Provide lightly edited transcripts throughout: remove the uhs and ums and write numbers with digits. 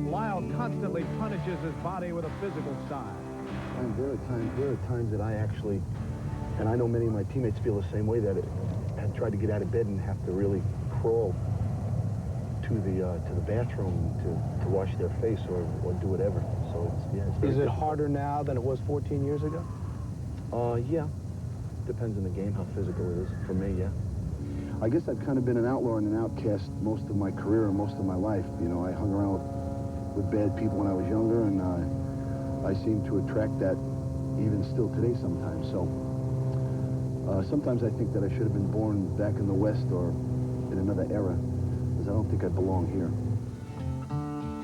and Lyle constantly punishes his body with a physical side. And there are times that I actually, and I know many of my teammates feel the same way, that had tried to get out of bed and have to really crawl to the bathroom to wash their face or do whatever. So it's Is it harder now than it was 14 years ago? Yeah. Depends on the game, how physical it is. For me, yeah. I guess I've kind of been an outlaw and an outcast most of my career and most of my life. You know, I hung around with bad people when I was younger, and I seem to attract that even still today sometimes. So sometimes I think that I should have been born back in the West or in another era, because I don't think I belong here.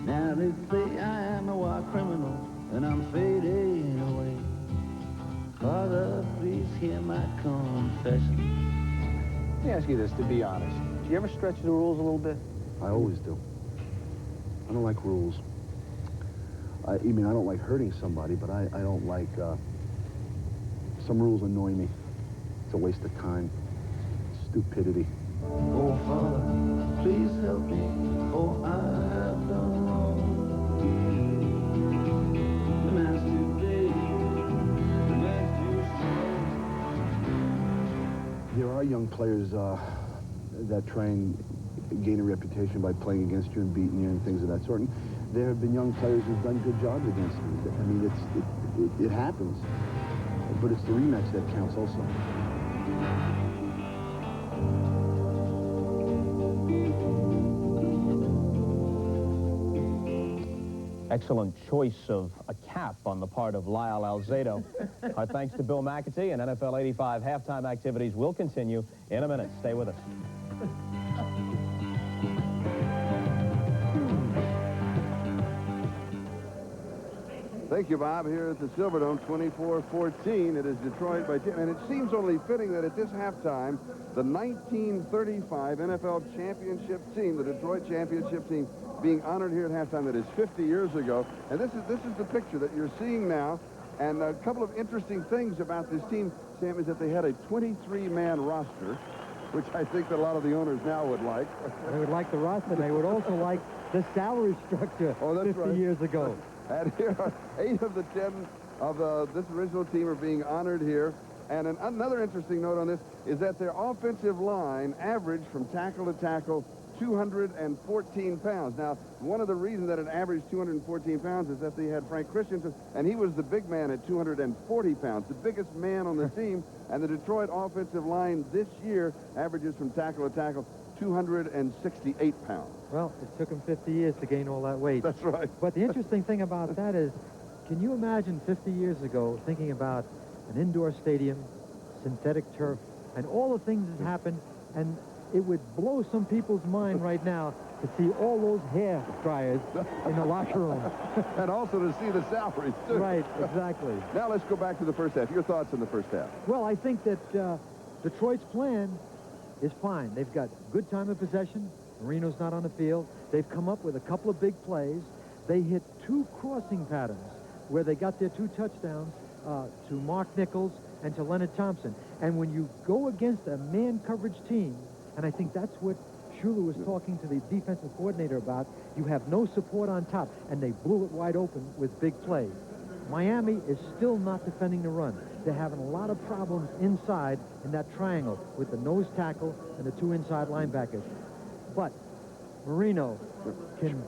Now they say I am a war criminal, and I'm fading away. Father, please hear my confession. Let me ask you this, to be honest. Do you ever stretch the rules a little bit? I always do. I don't like rules. I mean, I don't like hurting somebody, but I don't like... some rules annoy me. It's a waste of time. Stupidity. Oh, Father, please help me, for I have done wrong. The man's too big, the man's too strong. There are young players that try and gain a reputation by playing against you and beating you and things of that sort. And there have been young players who've done good jobs against me. I mean, it happens. But it's the rematch that counts also. Excellent choice of a cap on the part of Lyle Alzado. Our thanks to Bill McAtee, and NFL 85 halftime activities will continue in a minute. Stay with us. Thank you, Bob. Here at the Silverdome, 24-14. It is Detroit by 10. And it seems only fitting that at this halftime, the 1935 NFL championship team, the Detroit championship team, being honored here at halftime. That is 50 years ago. And this is the picture that you're seeing now. And a couple of interesting things about this team, Sam, is that they had a 23-man roster, which I think that a lot of the owners now would like. They would like the roster. They would also like the salary structure 50 years ago. And here are 8 of the 10 of this original team are being honored here. And another interesting note on this is that their offensive line averaged from tackle to tackle 214 pounds. Now, one of the reasons that it averaged 214 pounds is that they had Frank Christensen, and he was the big man at 240 pounds, the biggest man on the team. And the Detroit offensive line this year averages from tackle to tackle 268 pounds. Well, it took him 50 years to gain all that weight. That's right. But the interesting thing about that is, can you imagine 50 years ago thinking about an indoor stadium, synthetic turf, and all the things that happened, and it would blow some people's mind right now to see all those hair dryers in the locker room. And also to see the salaries, too. Right, exactly. Now let's go back to the first half. Your thoughts on the first half? Well, I think that Detroit's plan is fine. They've got good time of possession. Marino's not on the field. They've come up with a couple of big plays. They hit 2 crossing patterns where they got their 2 touchdowns to Mark Nichols and to Leonard Thompson. And when you go against a man coverage team, and I think that's what Shula was talking to the defensive coordinator about, you have no support on top, and they blew it wide open with big plays. Miami is still not defending the run. They're having a lot of problems inside in that triangle with the nose tackle and the 2 inside linebackers. But Marino can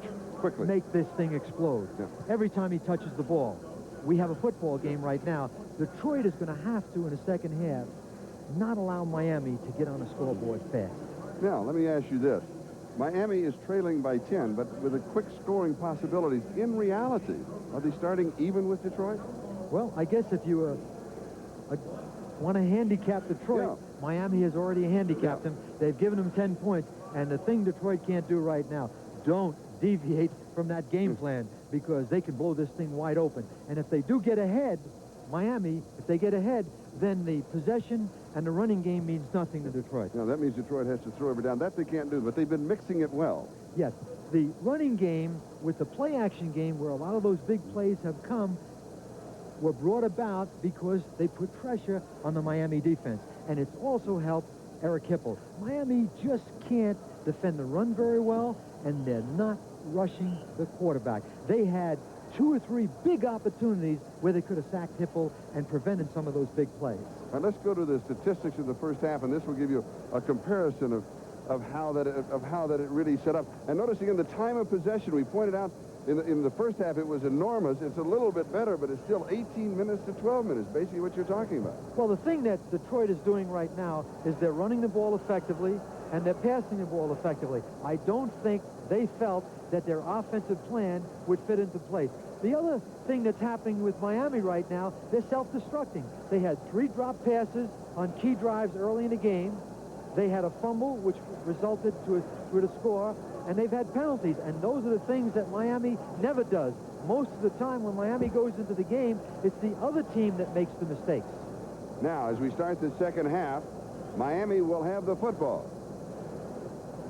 make this thing explode. Every time he touches the ball. We have a football game right now. Detroit is going to have to, in the second half, not allow Miami to get on the scoreboard fast. Now, let me ask you this. Miami is trailing by 10, but with a quick scoring possibilities. In reality, are they starting even with Detroit? Well, I guess if you want to handicap Detroit, Miami has already handicapped them. They've given them 10 points. And the thing Detroit can't do right now, don't deviate from that game plan, because they can blow this thing wide open. And if they do get ahead, Miami, if they get ahead, then the possession and the running game means nothing to Detroit. Now, that means Detroit has to throw every down. That they can't do, but they've been mixing it well. Yes. The running game with the play-action game, where a lot of those big plays have come, were brought about because they put pressure on the Miami defense. And it's also helped Eric Hipple. Miami just can't defend the run very well, and they're not rushing the quarterback. They had 2 or 3 big opportunities where they could have sacked Hipple and prevented some of those big plays. Now let's go to the statistics of the first half, and this will give you a comparison of how that it really set up. And notice again the time of possession. We pointed out in the first half it was enormous. It's a little bit better, but it's still 18 minutes to 12 minutes, basically what you're talking about. Well, the thing that Detroit is doing right now is they're running the ball effectively and they're passing the ball effectively. I don't think they felt that their offensive plan would fit into place. The other thing that's happening with Miami right now, they're self-destructing. They had 3 drop passes on key drives early in the game. They had a fumble, which resulted to a score, and they've had penalties. And those are the things that Miami never does. Most of the time when Miami goes into the game, it's the other team that makes the mistakes. Now, as we start the second half, Miami will have the football.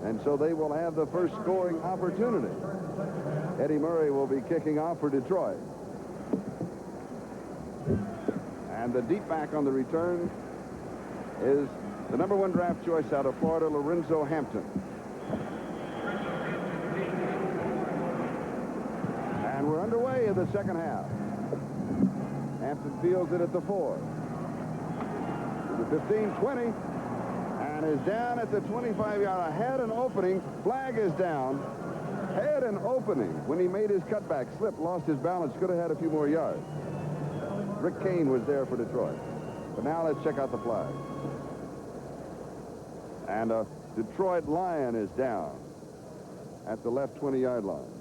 And so they will have the first scoring opportunity. Eddie Murray will be kicking off for Detroit. And the deep back on the return is the #1 draft choice out of Florida, Lorenzo Hampton. And we're underway in the second half. Hampton fields it at the 4. To the 15, 20. And is down at the 25-yard. Had an opening. Flag is down. Had an opening when he made his cutback. Slipped, lost his balance. Could have had a few more yards. Rick Kane was there for Detroit. But now let's check out the flag. And a Detroit Lion is down at the left 20-yard line.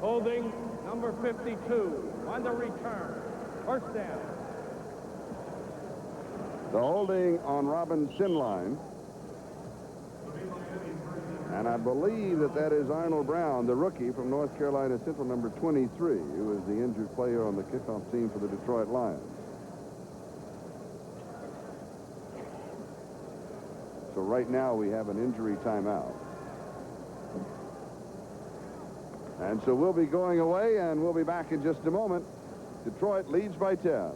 Holding number 52 on the return. First down. The holding on Robin Sinline. And I believe that is Arnold Brown, the rookie from North Carolina Central, number 23, who is the injured player on the kickoff team for the Detroit Lions. So right now we have an injury timeout. And so we'll be going away, and we'll be back in just a moment. Detroit leads by 10.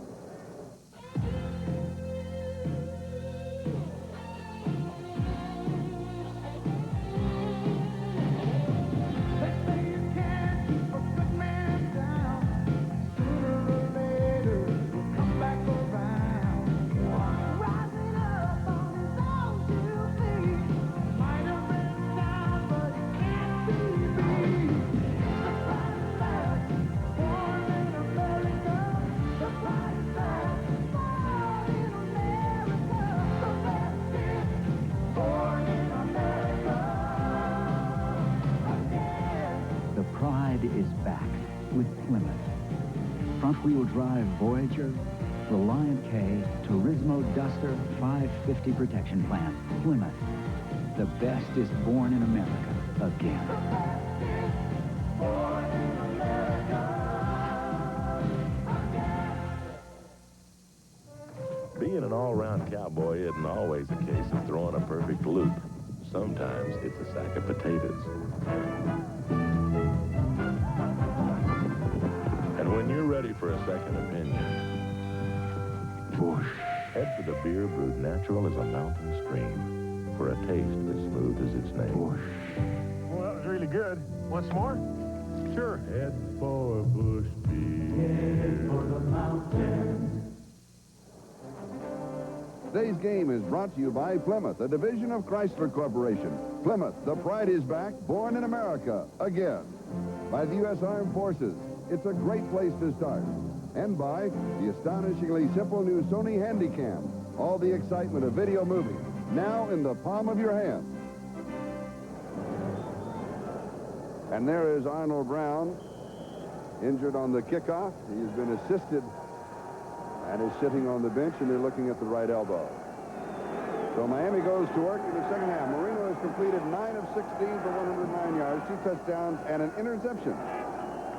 Is back with Plymouth. Front-wheel drive Voyager, Reliant K, Turismo Duster 550 protection plan. Plymouth. The best is born in America again. Being an all-round cowboy isn't always a case of throwing a perfect loop. Sometimes it's a sack of potatoes. And when you're ready for a second opinion, whoosh, head for the beer brewed natural as a mountain stream for a taste as smooth as its name. Whoosh. Well, that was really good. Want some more? Sure. Head for Bush beer. Head for the mountains. Today's game is brought to you by Plymouth, a division of Chrysler Corporation. Plymouth, the pride is back, born in America, again. By the U.S. Armed Forces, it's a great place to start. And by the astonishingly simple new Sony Handycam. All the excitement of video movie, now in the palm of your hand. And there is Arnold Brown, injured on the kickoff. He's been assisted and is sitting on the bench, and they're looking at the right elbow. So Miami goes to work in the second half. Marino has completed 9 of 16 for 109 yards, 2 touchdowns, and an interception.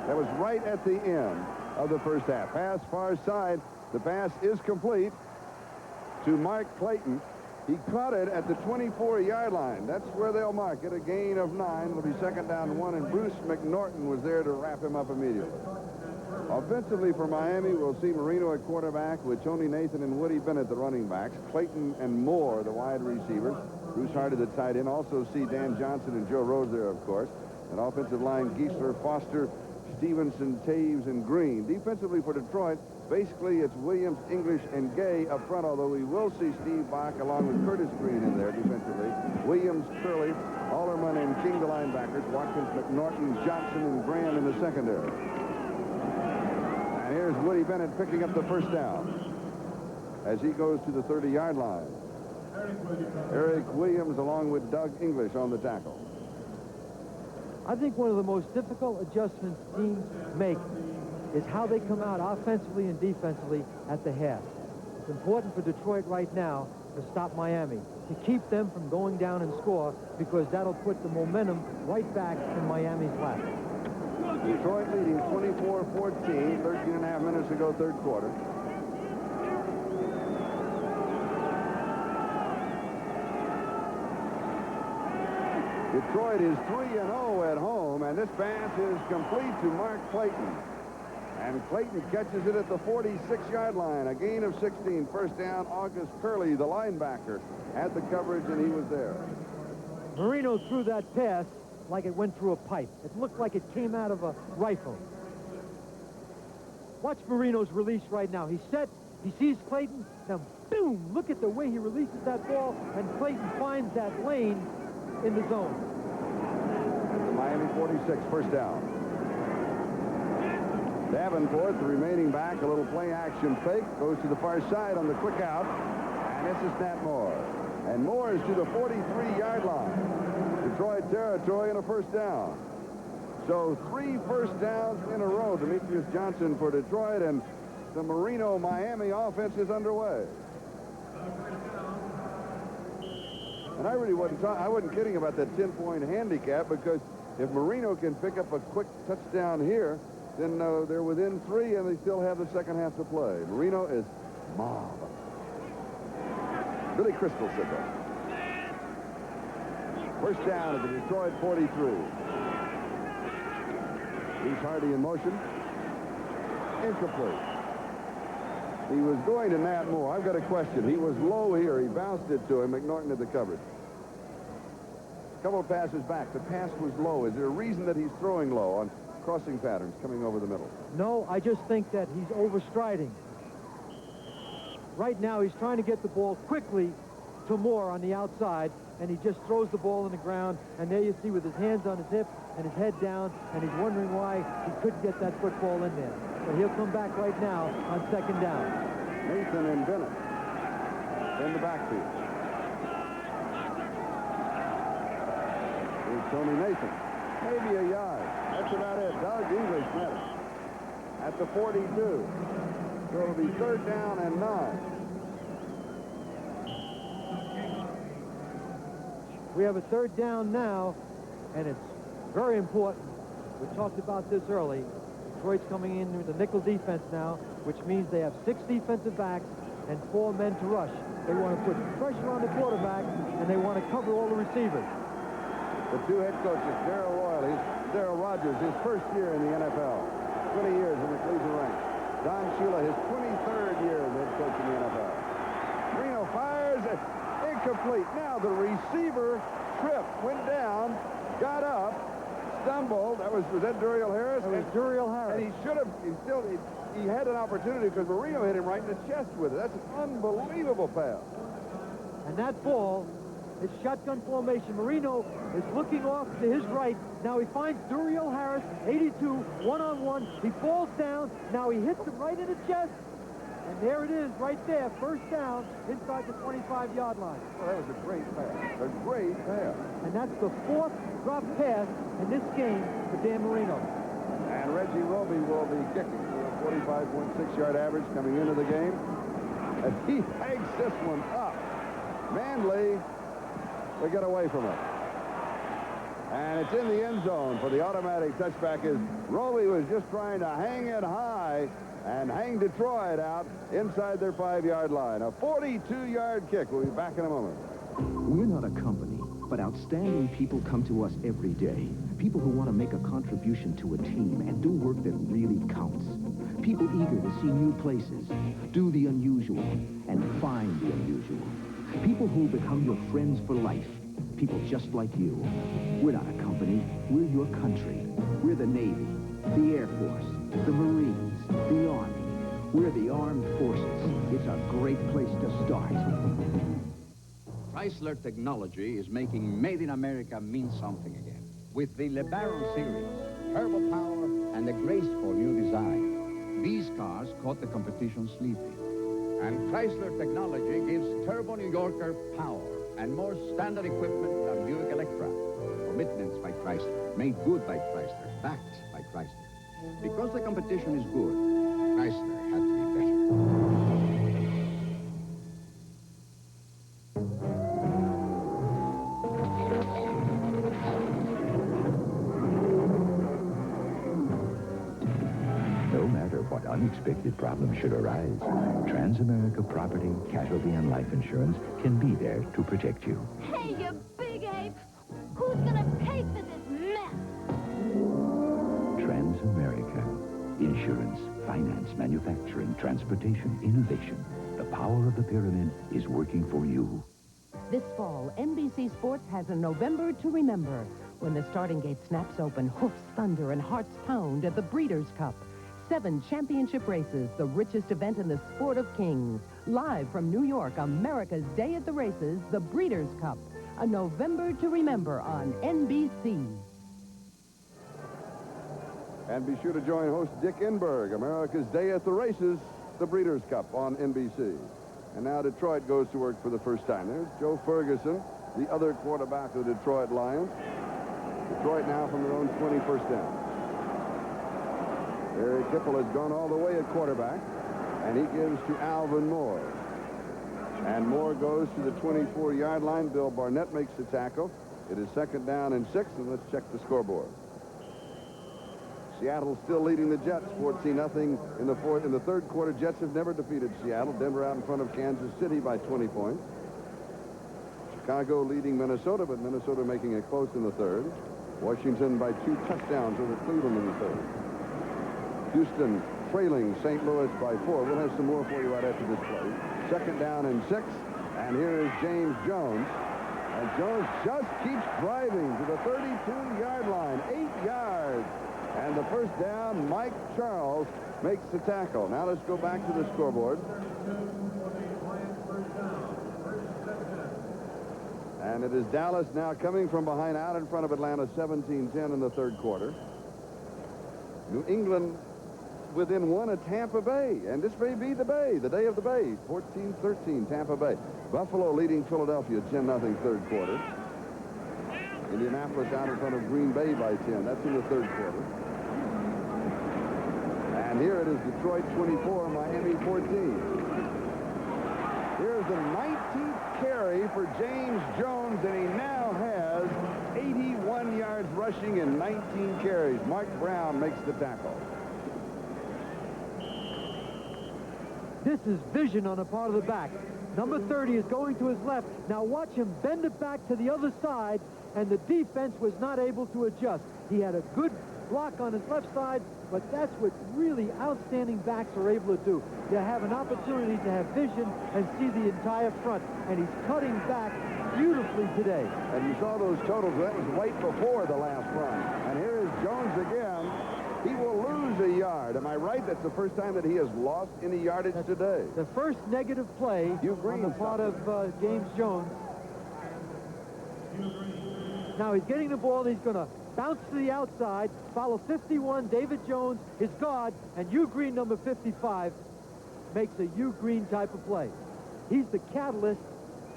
That was right at the end of the first half. Pass far side. The pass is complete to Mark Clayton. He caught it at the 24-yard line. That's where they'll mark it. A gain of 9. It'll be second down 1, and Bruce McNorton was there to wrap him up immediately. Offensively for Miami, we'll see Marino at quarterback with Tony Nathan and Woody Bennett, the running backs. Clayton and Moore, the wide receivers. Bruce Hardy, the tight end. Also see Dan Johnson and Joe Rose there, of course. And offensive line, Geisler, Foster, Stevenson, Taves, and Green. Defensively for Detroit, basically it's Williams, English, and Gay up front, although we will see Steve Bach along with Curtis Green in there defensively. Williams, Curley, Alderman, and King, the linebackers. Watkins, McNorton, Johnson, and Graham in the secondary. And here's Woody Bennett picking up the first down as he goes to the 30-yard line. Eric Williams along with Doug English on the tackle. I think one of the most difficult adjustments teams make is how they come out offensively and defensively at the half. It's important for Detroit right now to stop Miami, to keep them from going down and score, because that'll put the momentum right back in Miami's lap. Detroit leading 24-14, 13 and a half minutes to go, third quarter. Detroit is 3-0 at home, and this pass is complete to Mark Clayton. And Clayton catches it at the 46-yard line. A gain of 16. First down, August Curley, the linebacker, had the coverage, and he was there. Marino threw that pass like it went through a pipe. It looked like it came out of a rifle. Watch Marino's release right now. He's set. He sees Clayton. Now, boom! Look at the way he releases that ball, and Clayton finds that lane in the zone. The Miami 46, first down. Davenport, the remaining back, a little play-action fake, goes to the far side on the quick out, and this is Nat Moore. And Moore is to the 43-yard line. Detroit territory and a first down. So 3 first downs in a row. Demetrius Johnson for Detroit, and the Marino-Miami offense is underway. And I really wasn't kidding about that 10-point handicap, because if Marino can pick up a quick touchdown here, then they're within 3 and they still have the second half to play. Marino is mob. Billy Crystal said that. First down at the Detroit 43. Bruce Hardy in motion. Incomplete. He was going to Nat Moore. I've got a question. He was low here. He bounced it to him. McNorton had the coverage. A couple of passes back. The pass was low. Is there a reason that he's throwing low on crossing patterns coming over the middle? No, I just think that he's overstriding. Right now, he's trying to get the ball quickly to Moore on the outside, and he just throws the ball in the ground, and there you see with his hands on his hip and his head down, and he's wondering why he couldn't get that football in there. But he'll come back right now on second down. Nathan and Bennett in the backfield. Here's Tony Nathan. Maybe a yard. That's about it. Doug English met it at the 42. So it'll be third down and 9. We have a third down now, and it's very important. We talked about this early. Detroit's coming in with the nickel defense now, which means they have 6 defensive backs and 4 men to rush. They want to put pressure on the quarterback, and they want to cover all the receivers. The 2 head coaches, Darrell Rogers, his first year in the NFL, 20 years in the Cleveland ranks. Don Shula, his 23rd year as head coach in the NFL. Marino fires, incomplete. Now the receiver tripped, went down, got up, stumbled. Was that Duriel Harris? That was Duriel Harris. And he should have, he had an opportunity because Marino hit him right in the chest with it. That's an unbelievable pass. And that ball is shotgun formation. Marino is looking off to his right. Now he finds Duriel Harris, 82, one-on-one. He falls down. Now he hits him right in the chest. And there it is, right there, first down inside the 25-yard line. Well, that was a great pass. A great pass. And that's the 4th drop pass in this game for Dan Marino. And Reggie Roby will be kicking for a 45.6-yard average coming into the game. And he hangs this one up. Manley will get away from it. And it's in the end zone for the automatic touchback, as Roby was just trying to hang it high and hang Detroit out inside their 5-yard line. A 42-yard kick. We'll be back in a moment. We're not a company. But outstanding people come to us every day. People who want to make a contribution to a team and do work that really counts. People eager to see new places, do the unusual, and find the unusual. People who become your friends for life. People just like you. We're not a company. We're your country. We're the Navy, the Air Force, the Marines, the Army. We're the Armed Forces. It's a great place to start. Chrysler technology is making Made in America mean something again. With the LeBaron series, turbo power, and a graceful new design, these cars caught the competition sleeping. And Chrysler technology gives turbo New Yorker power and more standard equipment than Buick Electra. Commitments by Chrysler, made good by Chrysler, backed by Chrysler. Because the competition is good, Chrysler had to be better. Unexpected problems should arise, Transamerica Property, Casualty, and Life Insurance can be there to protect you. Hey, you big ape! Who's gonna pay for this mess? Transamerica. Insurance, finance, manufacturing, transportation, innovation. The power of the pyramid is working for you. This fall, NBC Sports has a November to remember when the starting gate snaps open, hoofs thunder, and hearts pound at the Breeders' Cup. 7 championship races, the richest event in the sport of kings. Live from New York, America's Day at the Races, the Breeders' Cup. A November to remember on NBC. And be sure to join host Dick Enberg, America's Day at the Races, the Breeders' Cup on NBC. And now Detroit goes to work for the first time. There's Joe Ferguson, the other quarterback of the Detroit Lions. Detroit now from their own 21st down. Barry Kipple has gone all the way at quarterback, and he gives to Alvin Moore. And Moore goes to the 24-yard line. Bill Barnett makes the tackle. It is 2nd down and 6, and let's check the scoreboard. Seattle still leading the Jets 14-0 in the third quarter. Jets have never defeated Seattle. Denver out in front of Kansas City by 20 points. Chicago leading Minnesota, but Minnesota making it close in the third. Washington by 2 touchdowns over Cleveland in the third. Houston trailing St. Louis by 4. We'll have some more for you right after this play. 2nd down and 6. And here is James Jones. And Jones just keeps driving to the 32-yard line. 8 yards. And the first down, Mike Charles makes the tackle. Now let's go back to the scoreboard. And it is Dallas now coming from behind out in front of Atlanta, 17-10 in the third quarter. New England within 1 of Tampa Bay, and this may be the Bay, the day of the Bay, 14-13 Tampa Bay. Buffalo leading Philadelphia 10-0 third quarter. Indianapolis out in front of Green Bay by 10. That's in the third quarter. And here it is Detroit 24, Miami 14. Here's the 19th carry for James Jones, and he now has 81 yards rushing in 19 carries. Mark Brown makes the tackle. This is vision on the part of the back. Number 30 is going to his left. Now watch him bend it back to the other side, and the defense was not able to adjust. He had a good block on his left side, but that's what really outstanding backs are able to do. They have an opportunity to have vision and see the entire front, and he's cutting back beautifully today. And you saw those totals. That was right before the last run. And here is Jones again. He will lose a yard. Am I right? That's the first time that he has lost any yardage today. The first negative play on the part of James Jones. Now he's getting the ball. He's going to bounce to the outside, follow 51, David Jones, his guard, and Hugh Green, number 55, makes a Hugh Green type of play. He's the catalyst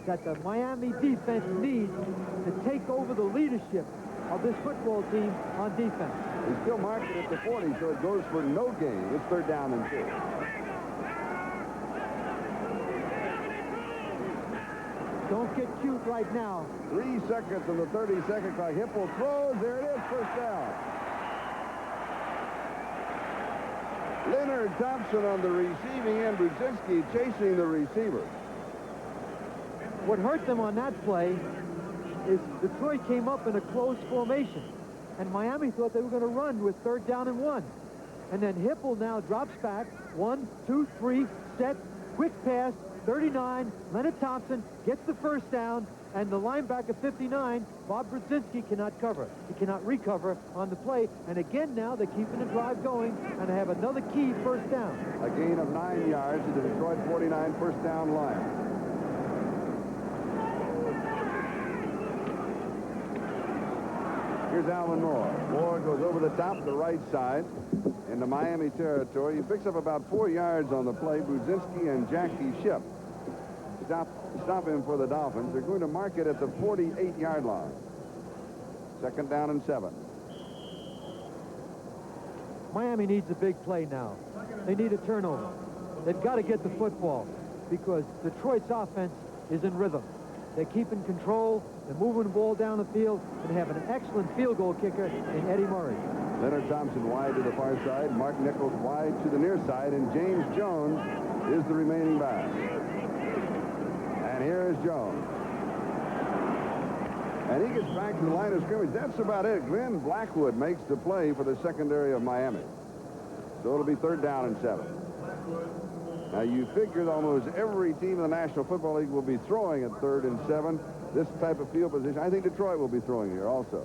that the Miami defense needs to take over the leadership of this football team on defense. He's still marked it at the 40, so it goes for no gain. It's 3rd down and 2. Don't get cute right now. 3 seconds on the 30-second clock. Hipple throws. There it is. First down. Leonard Thompson on the receiving end. Brzezinski chasing the receiver. What hurt them on that play is Detroit came up in a close formation, and Miami thought they were going to run with 3rd down and 1. And then Hipple now drops back. 1, 2, 3, set, quick pass, 39. Leonard Thompson gets the 1st down, and the linebacker 59, Bob Brzezinski, cannot cover. He cannot recover on the play. And again now they're keeping the drive going, and they have another key 1st down. A gain of 9 yards to the Detroit 49 1st down line. Here's Alvin Moore. Moore goes over the top, the right side, into Miami territory. He picks up about 4 yards on the play. Brzezinski and Jackie Shipp stop him for the Dolphins. They're going to mark it at the 48-yard line. 2nd down and 7. Miami needs a big play now. They need a turnover. They've got to get the football because Detroit's offense is in rhythm. They're keeping control. They're moving the ball down the field, and they have an excellent field goal kicker in Eddie Murray. Leonard Thompson wide to the far side. Mark Nichols wide to the near side, and James Jones is the remaining back. And here is Jones. And he gets back to the line of scrimmage. That's about it. Glenn Blackwood makes the play for the secondary of Miami. So it'll be 3rd down and 7. Now, you figured almost every team in the National Football League will be throwing at 3rd and 7. This type of field position, I think Detroit will be throwing here also.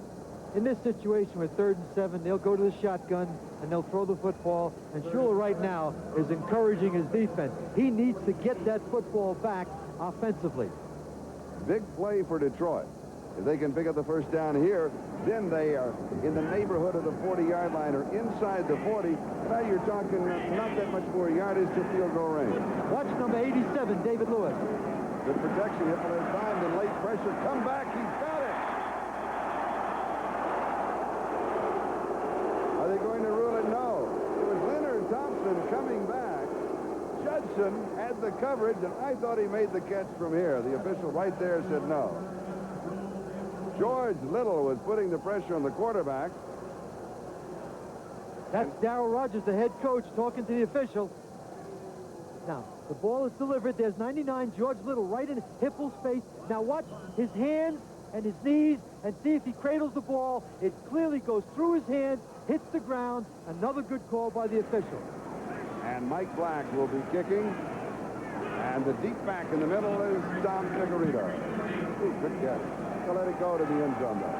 In this situation with 3rd and 7, they'll go to the shotgun, and they'll throw the football. And Shula right now is encouraging his defense. He needs to get that football back offensively. Big play for Detroit. If they can pick up the 1st down here, then they are in the neighborhood of the 40-yard line or inside the 40. Now you're talking not that much more yardage to field goal range. Watch number 87, David Lewis. Good protection. Hipple has timed and late pressure. Come back. He's got it. Are they going to rule it? No. It was Leonard Thompson coming back. Judson had the coverage, and I thought he made the catch from here. The official right there said no. George Little was putting the pressure on the quarterback. That's Darryl Rogers, the head coach, talking to the official. Now, the ball is delivered. There's 99, George Little, right in Hipple's face. Now watch his hands and his knees and see if he cradles the ball. It clearly goes through his hands, hits the ground. Another good call by the official. And Mike Black will be kicking. And the deep back in the middle is Tom Figueredo. Ooh, good catch. They'll let it go to the end zone, though.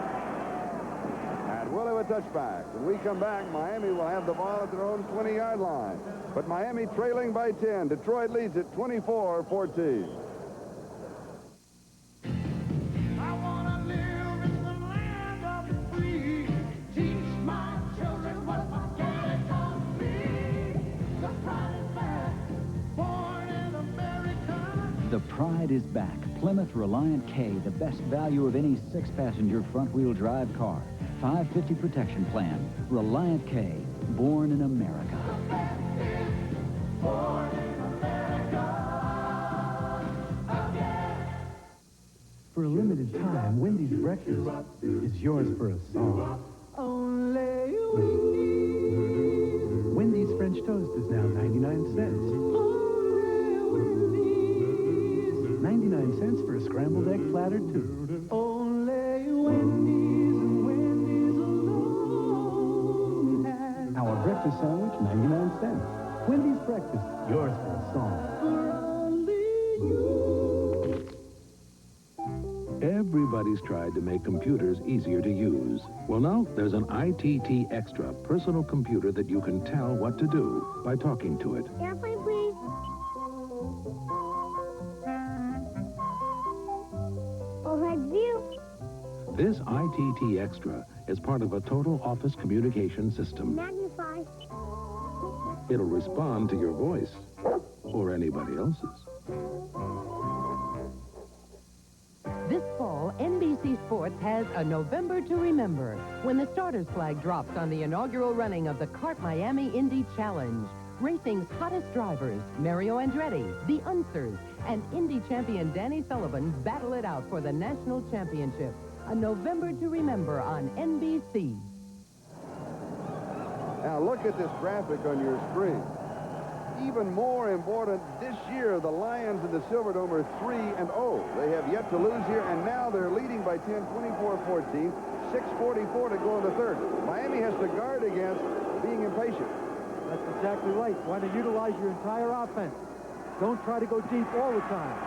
And we'll have a touchback. When we come back, Miami will have the ball at their own 20-yard line. But Miami trailing by 10. Detroit leads it 24-14. The pride is back. Plymouth Reliant K, the best value of any 6-passenger front-wheel drive car. 550 protection plan. Reliant K, born in America. Born in America again. For a limited time, Wendy's breakfast is yours for a song. Only Wendy's French toast is now 99 cents. 99 cents for a scrambled egg platter, too. Only Wendy's and Wendy's alone has. Our breakfast sandwich, 99 cents. Wendy's breakfast, yours for a song. Everybody's tried to make computers easier to use. Well, now there's an ITT Extra personal computer that you can tell what to do by talking to it. Airplane, please. Overhead view. This ITT Extra is part of a total office communication system. Magnify. It'll respond to your voice or anybody else's. This fall, NBC Sports has a November to remember when the starter's flag drops on the inaugural running of the CART Miami Indy Challenge. Racing's hottest drivers, Mario Andretti, the Unsers, and Indy champion Danny Sullivan battle it out for the national championship. A November to remember on NBC. Now look at this graphic on your screen. even more important, this year the Lions in the Silverdome are 3-0. They have yet to lose here, and now they're leading by 10, 24-14, 6:44 to go in the third. Miami has to guard against being impatient. That's exactly right. Want to utilize your entire offense. Don't try to go deep all the time.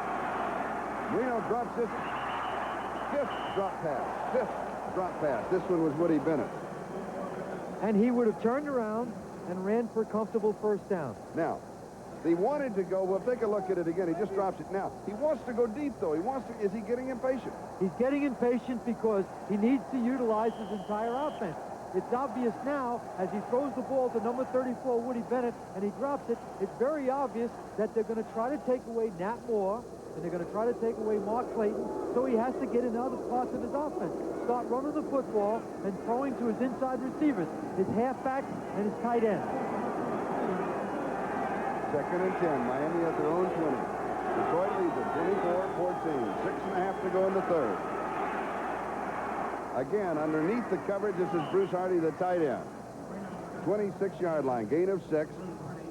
Marino drops this fifth drop pass. This one was Woody Bennett. And he would have turned around and ran for a comfortable first down. Now, he wanted to go. We'll take a look at it again. He just drops it. Now, he wants to go deep, though. Is he getting impatient? He's getting impatient because he needs to utilize his entire offense. It's obvious now, as he throws the ball to number 34, Woody Bennett, and he drops it, it's very obvious that they're going to try to take away Nat Moore, and they're going to try to take away Mark Clayton, so he has to get in other parts of his offense. Start running the football and throwing to his inside receivers, his halfback and his tight end. 2nd and 10. Miami at their own 20. Detroit leads it 24-14. 6.5 to go in the third. Again, underneath the coverage, this is Bruce Hardy, the tight end. 26-yard line, gain of 6.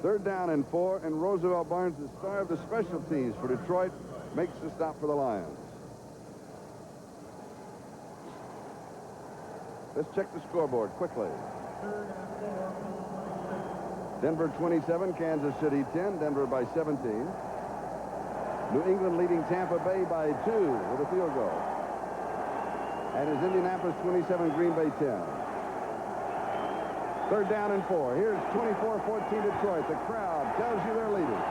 3rd down and 4, and Roosevelt Barnes, the star of the special teams for Detroit, makes the stop for the Lions. Let's check the scoreboard quickly. Denver 27, Kansas City 10, Denver by 17. New England leading Tampa Bay by 2 with a field goal. And is Indianapolis 27, Green Bay 10. 3rd down and 4. Here's 24-14 Detroit. The crowd tells you they're leading.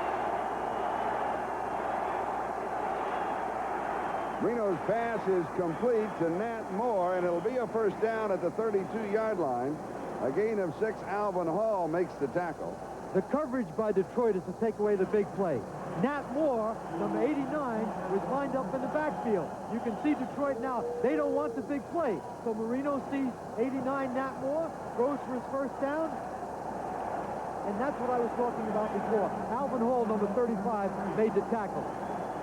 Reno's pass is complete to Nat Moore, and it'll be a first down at the 32-yard line. A gain of 6. Alvin Hall makes the tackle. The coverage by Detroit is to take away the big play. Nat Moore, number 89, was lined up in the backfield. You can see Detroit now. They don't want the big play. So Marino sees 89 Nat Moore, goes for his first down. And that's what I was talking about before. Alvin Hall, number 35, made the tackle.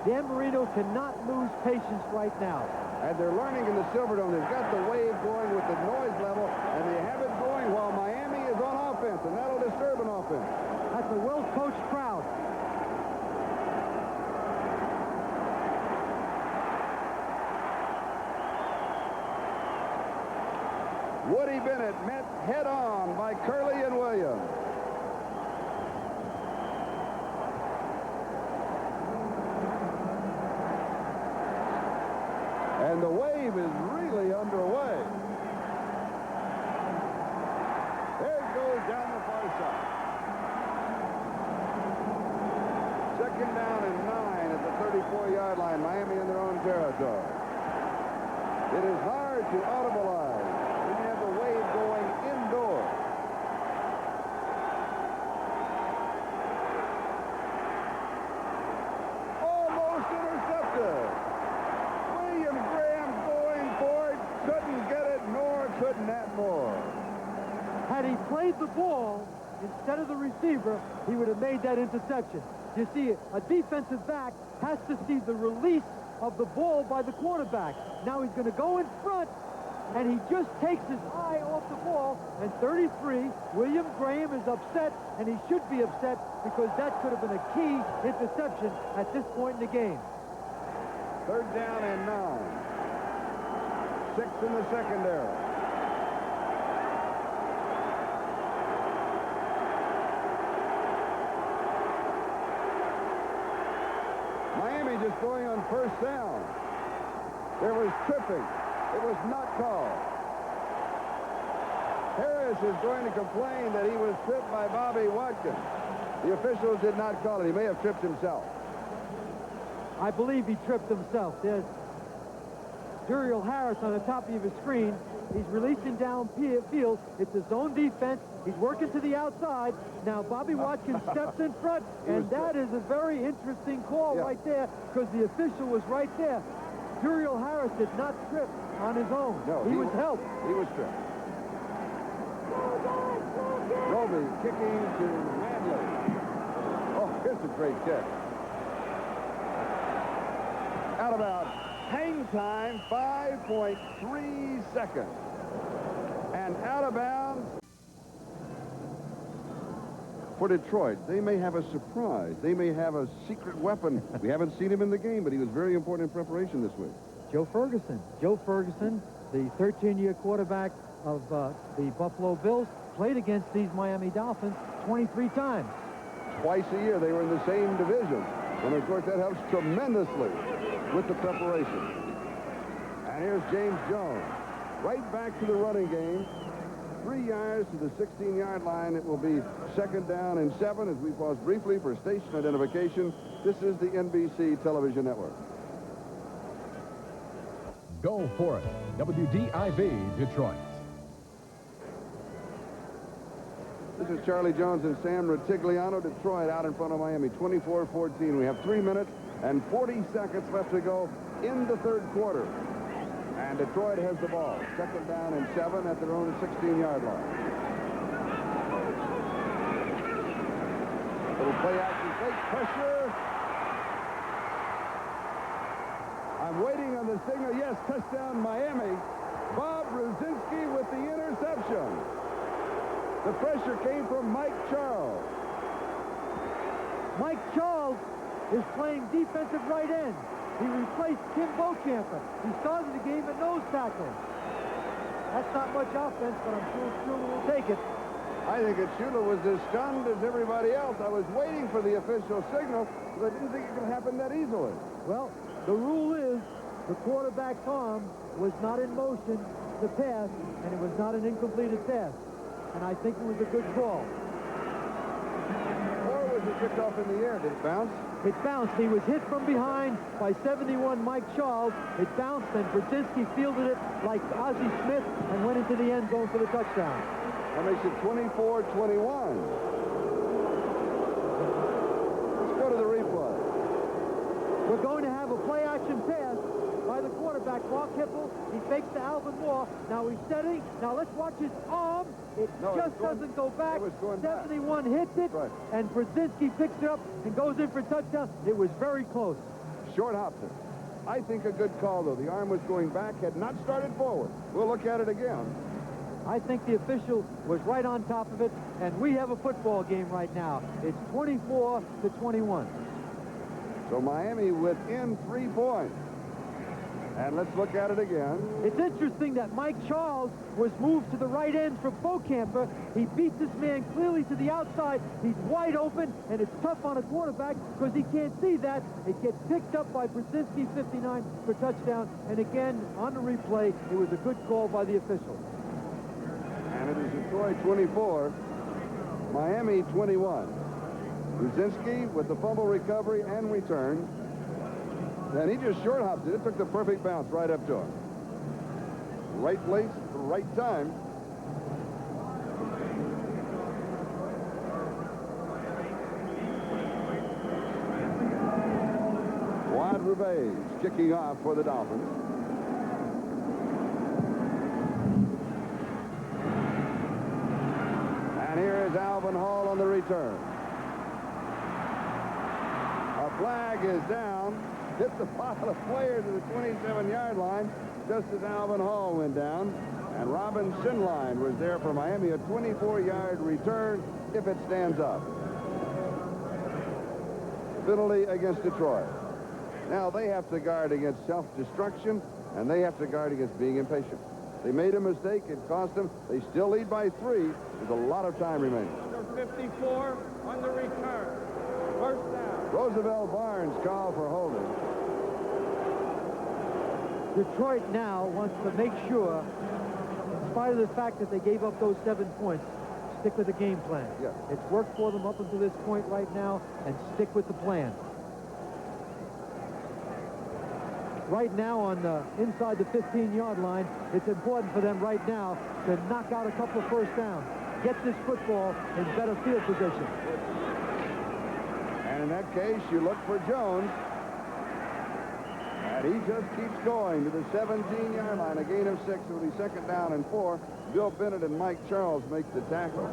Dan Marino cannot lose patience right now. And they're learning in the Silverdome. They've got the wave going with the noise level, and they have it going while Miami is on offense, and that'll disturb an offense. That's a well-coached crowd. Woody Bennett met head-on by Curley and Williams. And the wave is really underway. There it goes down the far side. 2nd down and 9 at the 34-yard line. Miami in their own territory. It is hard to audibilize when you have the wave going indoors. Almost intercepted. William Graham going for it. Couldn't get it, nor could Nat Moore. Had he played the ball instead of the receiver, he would have made that interception. You see, a defensive back has to see the release of the ball by the quarterback. Now he's going to go in front, and he just takes his eye off the ball, and 33, William Graham is upset, and he should be upset because that could have been a key interception at this point in the game. 3rd down and 9. 6 in the secondary. Miami just going on first down. There was tripping. It was not called. Harris is going to complain that he was tripped by Bobby Watkins. The officials did not call it. He may have tripped himself. I believe he tripped himself. There's Duriel Harris on the top of his screen. He's releasing downfield. It's his own defense. He's working to the outside. Now Bobby Watkins steps in front, and that is a very interesting call right there because the official was right there. Duriel Harris did not trip on his own. No, he was helped. He was tripped. Roby kicking to Manley. Oh, here's a great kick. Out of bounds. Hang time, 5.3 seconds. And out of bounds. for Detroit. They may have a surprise. They may have a secret weapon. We haven't seen him in the game, but he was very important in preparation this week. Joe Ferguson. Joe Ferguson, the 13-year quarterback of the Buffalo Bills, played against these Miami Dolphins 23 times. Twice a year they were in the same division. And, of course, that helps tremendously with the preparation. And here's James Jones. Right back to the running game. 3 yards to the 16-yard line. It will be 2nd down and 7 as we pause briefly for station identification. This is the NBC television network. Go for it. WDIV Detroit. This is Charlie Jones and Sam Ratigliano. Detroit out in front of Miami, 24-14. We have 3 minutes and 40 seconds left to go in the 3rd quarter. And Detroit has the ball. 2nd down and 7 at their own 16-yard line. Little play action, fake pressure. I'm waiting on the signal. Yes, touchdown Miami. Bob Brzezinski with the interception. The pressure came from Mike Charles. Mike Charles is playing defensive right end. He replaced Tim Beauchamper. He started the game at nose tackle. That's not much offense, but I'm sure Shula will take it. I think that Shula was as stunned as everybody else. I was waiting for the official signal, but I didn't think it could happen that easily. Well, the rule is the quarterback's arm was not in motion to pass, and it was not an incompleted pass. And I think it was a good call. Or was it kicked off in the air? Did it bounce? It bounced. He was hit from behind by 71 Mike Charles. It bounced, and Brzezinski fielded it like Ozzie Smith and went into the end zone for the touchdown. That makes it 24-21. Let's go to the replay. We're going to have a play-action pass by the quarterback, Mark Hipple. He fakes to Alvin Moore. Now he's setting. Now let's watch his arm. It just doesn't go back. 71 hits it, and Brzezinski picks it up and goes in for a touchdown. It was very close. Short Hopson. I think a good call, though. The arm was going back, had not started forward. We'll look at it again. I think the official was right on top of it, and we have a football game right now. It's 24-21. So Miami within 3 points. And let's look at it again. It's interesting that Mike Charles was moved to the right end for Beauchamper. He beats this man clearly to the outside. He's wide open, and it's tough on a quarterback because he can't see that. It gets picked up by Brzezinski, 59 for touchdown. And again, on the replay, it was a good call by the official. And it is Detroit 24, Miami 21. Brzezinski with the fumble recovery and return. And he just short hopped it. It took the perfect bounce right up to him. Right place, right time. Roubaix kicking off for the Dolphins. And here is Alvin Hall on the return. A flag is down. Hit the pile of players at the 27-yard line just as Alvin Hall went down. And Robin Sinline was there for Miami, a 24-yard return if it stands up. Penalty against Detroit. Now they have to guard against self-destruction, and they have to guard against being impatient. They made a mistake. It cost them. They still lead by 3. There's a lot of time remaining. Number 54 on the return. First down. Roosevelt Barnes called for holding. Detroit now wants to make sure, in spite of the fact that they gave up those 7 points, stick with the game plan. Yeah. It's worked for them up until this point right now, and stick with the plan. Right now on inside the 15-yard line, it's important for them right now to knock out a couple of first downs. Get this football in better field position. And in that case, you look for Jones. And he just keeps going to the 17-yard line. A gain of 6. It will be 2nd down and 4. Bill Bennett and Mike Charles make the tackle.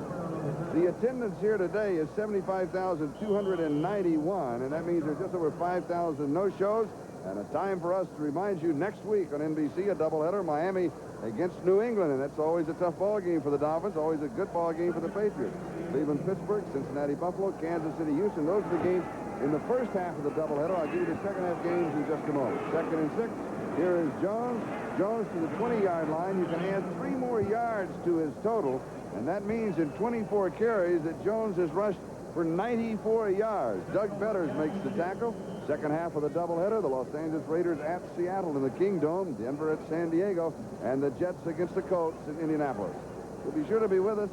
The attendance here today is 75,291, and that means there's just over 5,000 no-shows. And a time for us to remind you next week on NBC, a doubleheader, Miami against New England. And that's always a tough ball game for the Dolphins, always a good ball game for the Patriots. Cleveland, Pittsburgh, Cincinnati, Buffalo, Kansas City, Houston. Those are the games in the first half of the doubleheader. I'll give you the second half games in just a moment. 2nd and 6. Here is Jones. Jones to the 20-yard line. You can add 3 more yards to his total. And that means in 24 carries that Jones has rushed for 94 yards. Doug Betters makes the tackle. Second half of the doubleheader, the Los Angeles Raiders at Seattle in the Kingdome, Denver at San Diego, and the Jets against the Colts in Indianapolis. So be sure to be with us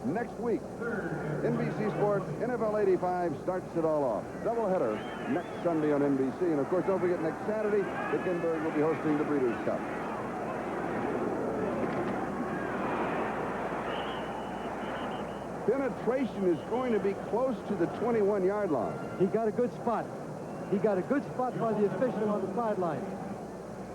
next week. NBC Sports, NFL 85 starts it all off. Doubleheader next Sunday on NBC. And, of course, don't forget, next Saturday, Wickenburg will be hosting the Breeders' Cup. Penetration is going to be close to the 21-yard line. He got a good spot. He got a good spot by the official on the sideline.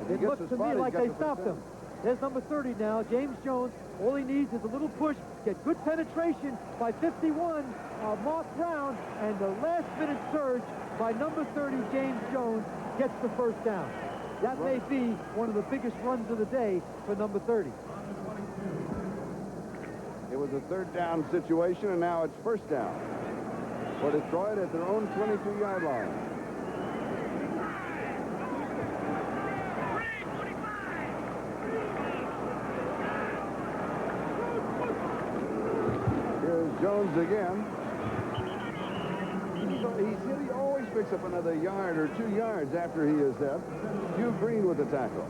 It looks to me like they stopped him. There's number 30 now, James Jones. All he needs is a little push, get good penetration by 51, Mark Brown, and the last-minute surge by number 30, James Jones, gets the first down. That may be one of the biggest runs of the day for number 30. It was a 3rd down situation, and now it's 1st down for Detroit at their own 22-yard line. Jones again. He always picks up another yard or 2 yards after he is hit. Hugh Green with the tackle.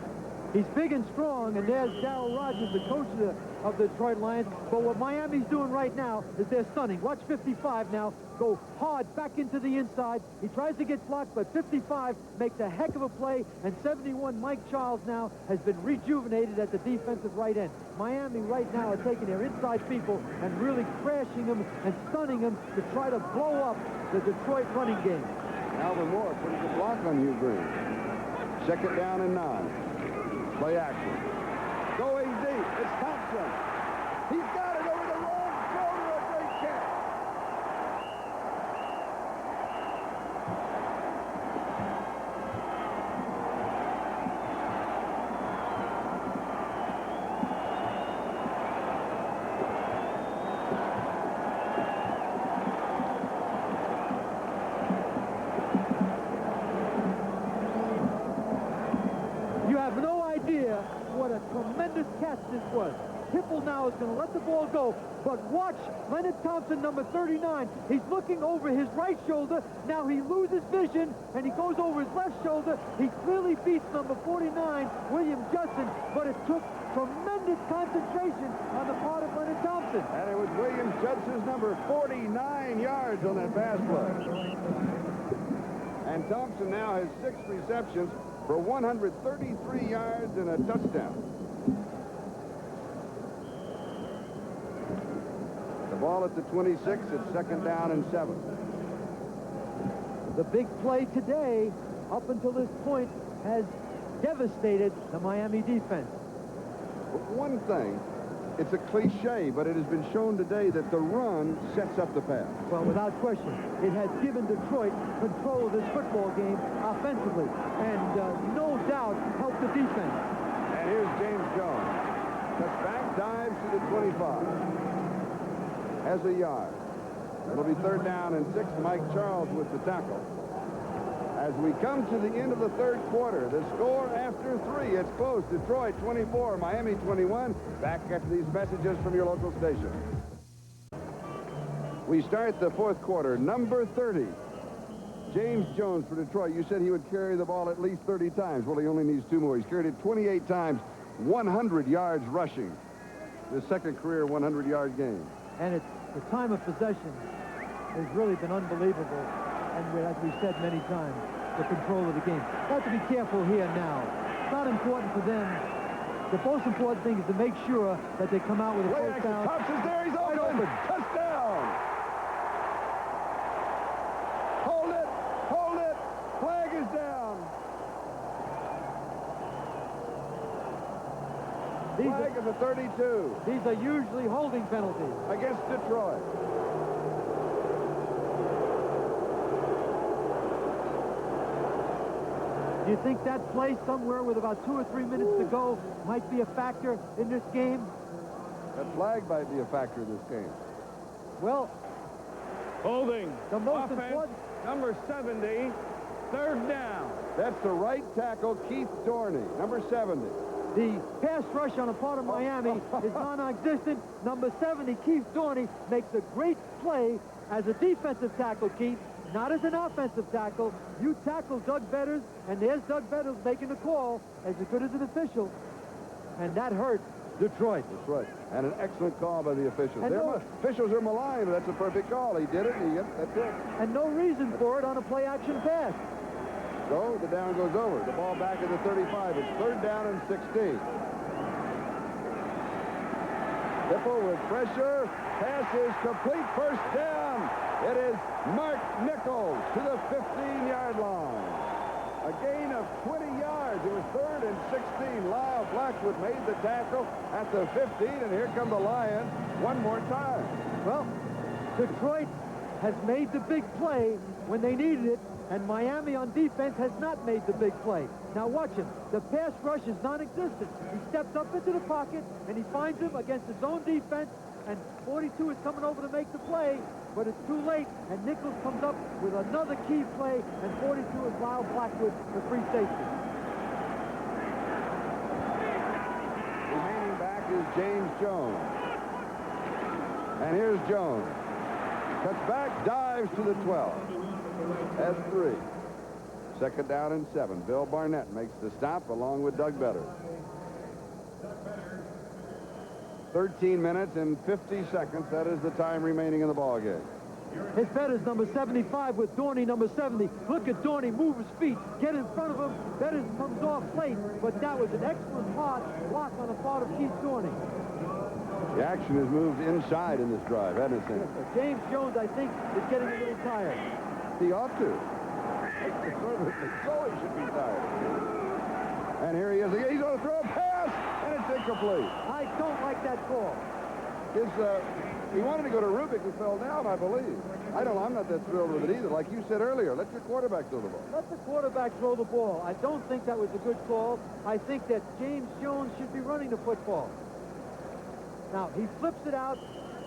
He's big and strong, and there's Darryl Rogers, the coach of the Detroit Lions. But what Miami's doing right now is they're stunning. Watch 55 now go hard back into the inside. He tries to get blocked, but 55 makes a heck of a play, and 71, Mike Charles, now has been rejuvenated at the defensive right end. Miami right now are taking their inside people and really crashing them and stunning them to try to blow up the Detroit running game. Alvin Moore puts the block on Hugh Green. 2nd down and 9. Play action. Going deep. It's Thompson. He's got it over the wrong shoulder. A great catch. You have no idea what a tremendous catch this was. Hipple now is going to let the ball go, but watch Leonard Thompson, number 39. He's looking over his right shoulder. Now he loses vision, and he goes over his left shoulder. He clearly beats number 49, William Judson, but it took tremendous concentration on the part of Leonard Thompson. And it was William Judson's number 49 yards on that pass play. And Thompson now has 6 receptions for 133 yards and a touchdown. The ball at the 26. It's 2nd down and 7. The big play today, up until this point, has devastated the Miami defense. But one thing, it's a cliche, but it has been shown today that the run sets up the pass. Well, without question, it has given Detroit control of this football game offensively, and no doubt helped the defense. And here's James Jones. Cuts back, dives to the 25. Has a yard. It'll be 3rd down and 6. Mike Charles with the tackle. As we come to the end of the 3rd quarter, the score after 3, it's close. Detroit 24, Miami 21. Back after these messages from your local station. We start the 4th quarter. Number 30, James Jones for Detroit. You said he would carry the ball at least 30 times. Well, he only needs 2 more. He's carried it 28 times, 100 yards rushing. His 2nd career 100-yard game. And the time of possession has really been unbelievable. And as we've said many times, the control of the game. Got to be careful here now. It's not important for them. The most important thing is to make sure that they come out with a first down. Thompson's there. He's open. Touchdown. Hold it. Hold it. Flag is down. Flag at the 32. These are usually holding penalties. Against Detroit. Do you think that play somewhere with about 2 or 3 minutes to go might be a factor in this game? That flag might be a factor in this game. Well, holding. The most Offense, important. Number 70, third down. That's the right tackle, Keith Dorney, number 70. The pass rush on the part of Miami is non-existent. Number 70, Keith Dorney, makes a great play as a defensive tackle, Keith, not as an offensive tackle. You tackle Doug Betters, and there's Doug Betters making the call as good as an official. And that hurt Detroit. That's right. And an excellent call by the officials. And Officials are maligned, but that's a perfect call. He did it, that's it. And no reason for it on a play-action pass. So the down goes over. The ball back at the 35. It's third down and 16. Hipple with pressure. Pass is complete. First down. It is Mark Nichols to the 15-yard line. A gain of 20 yards. It was third and 16. Lyle Blackwood made the tackle at the 15, and here come the Lions one more time. Well, Detroit has made the big play when they needed it, and Miami on defense has not made the big play. Now watch him. The pass rush is non-existent. He steps up into the pocket, and he finds him against his own defense, and 42 is coming over to make the play, but it's too late, and Nichols comes up with another key play, and 42 is Lyle Blackwood, the free safety. Remaining back is James Jones. And here's Jones. Cuts back, dives to the 12. That's 3. Second down and 7. Bill Barnett makes the stop along with Doug Betters. 13 minutes and 50 seconds. That is the time remaining in the ball game. It's Betters, number 75, with Dorney, number 70. Look at Dorney move his feet, get in front of him. Betters comes off late, but that was an excellent hard block on the part of Keith Dorney. The action has moved inside in this drive, hasn't it, Sam? James Jones, I think, is getting a little tired. He ought to. So he should be tired. And here he is again. He's going to throw a pass, and it's incomplete. I don't like that call. He wanted to go to Rubik, who fell down, I believe. I'm not that thrilled with it either. Like you said earlier, let your quarterback throw the ball. Let the quarterback throw the ball. I don't think that was a good call. I think that James Jones should be running the football. Now, he flips it out.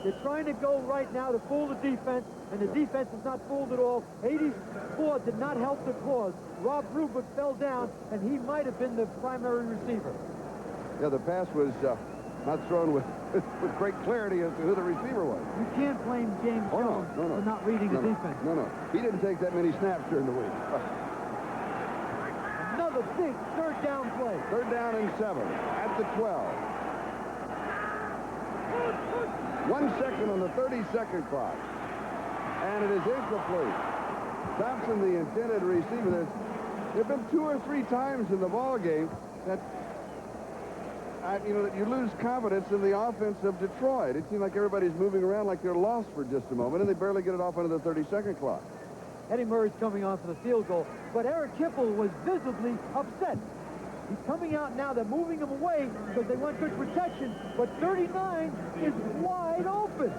They're trying to go right now to fool the defense, and the defense is not fooled at all. 84 did not help the cause. Rob Rubik fell down, and he might have been the primary receiver. Yeah, the pass was not thrown with great clarity as to who the receiver was. You can't blame James Jones for not reading the defense. No. He didn't take that many snaps during the week. Another big third down play. Third down and 7 at the 12. 1 second on the 30-second clock. And it is incomplete. Thompson, the intended receiver. There have been 2 or 3 times in the ball game that you lose confidence in the offense of Detroit. It seems like everybody's moving around like they're lost for just a moment, and they barely get it off under the 30-second clock. Eddie Murray's coming on for the field goal, but Eric Hipple was visibly upset. He's coming out now. They're moving him away because they want good protection, but 39 is wide open.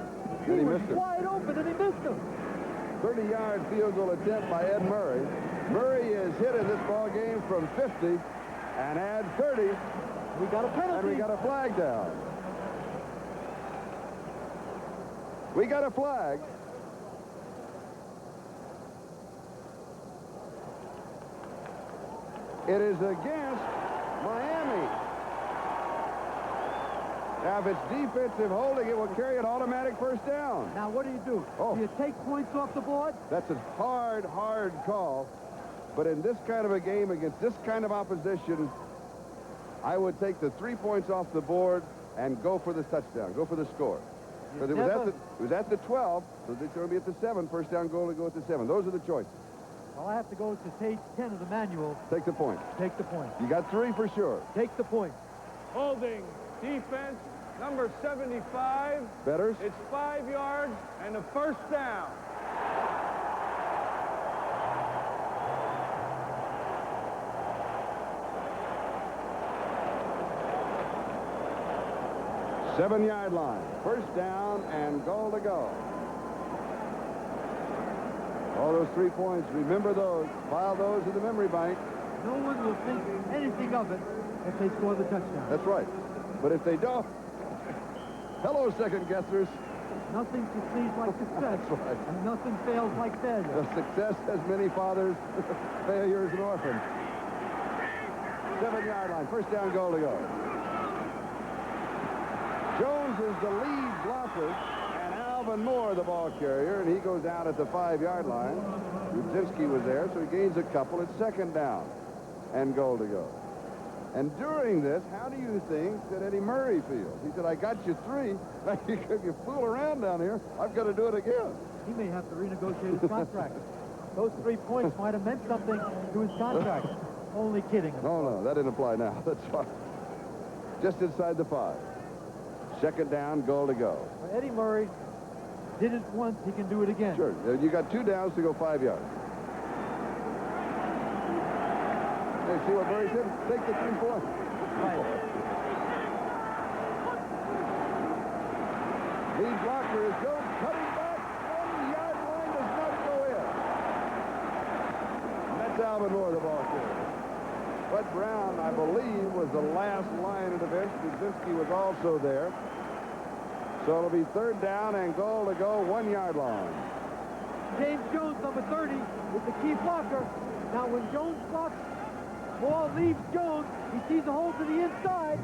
He was wide open, and he missed him. 30-yard field goal attempt by Ed Murray. Murray is hit in this ball game from 50 and add 30. We got a penalty. And we got a flag down. We got a flag. It is against Miami. Now, if it's defensive holding, it will carry an automatic first down. Now, what do? Do you take points off the board? That's a hard call. But in this kind of a game against this kind of opposition, I would take the 3 points off the board and go for the touchdown, go for the score. Because it was at the 12, so it's going to be at the 7. First down goal to go at the 7. Those are the choices. Well, I have to go to page 10 of the manual. Take the point. Take the point. You got 3 for sure. Take the point. Holding defense, number 75. Betters. It's 5 yards and a first down. 7-yard line. First down and goal to go. All those 3 points, remember those. File those in the memory bank. No one will think anything of it if they score the touchdown. That's right. But if they don't, hello, second-guessers. Nothing succeeds like success. That's right. And nothing fails like failure. The success has many fathers, failures and orphans. 7-yard line. First down, goal to go. Jones is the lead blocker, and Alvin Moore the ball carrier, and he goes down at the 5-yard line. Rudzinski was there, so he gains a couple. It's second down and goal to go. And during this, how do you think that Eddie Murray feels? He said, I got you 3. If you fool around down here, I've got to do it again. He may have to renegotiate his contract. Those 3 points might have meant something to his contract. Only kidding. No, that didn't apply now. That's fine. Just inside the 5. Second down, goal to go. Eddie Murray did it once, he can do it again. Sure. You got 2 downs to go 5 yards. Hey, see what Murray said? Take the 3 points. Right. Lead blocker is Jones cutting back. 1-yard line does not go in. And that's Alvin Moore, the ball carrier. Bud Brown, I believe, was the last line of defense. Rudzinski was also there. So it'll be third down and goal to go, 1-yard line. James Jones, number 30, is the key blocker. Now, when Jones blocks, ball leaves Jones. He sees a hole to the inside,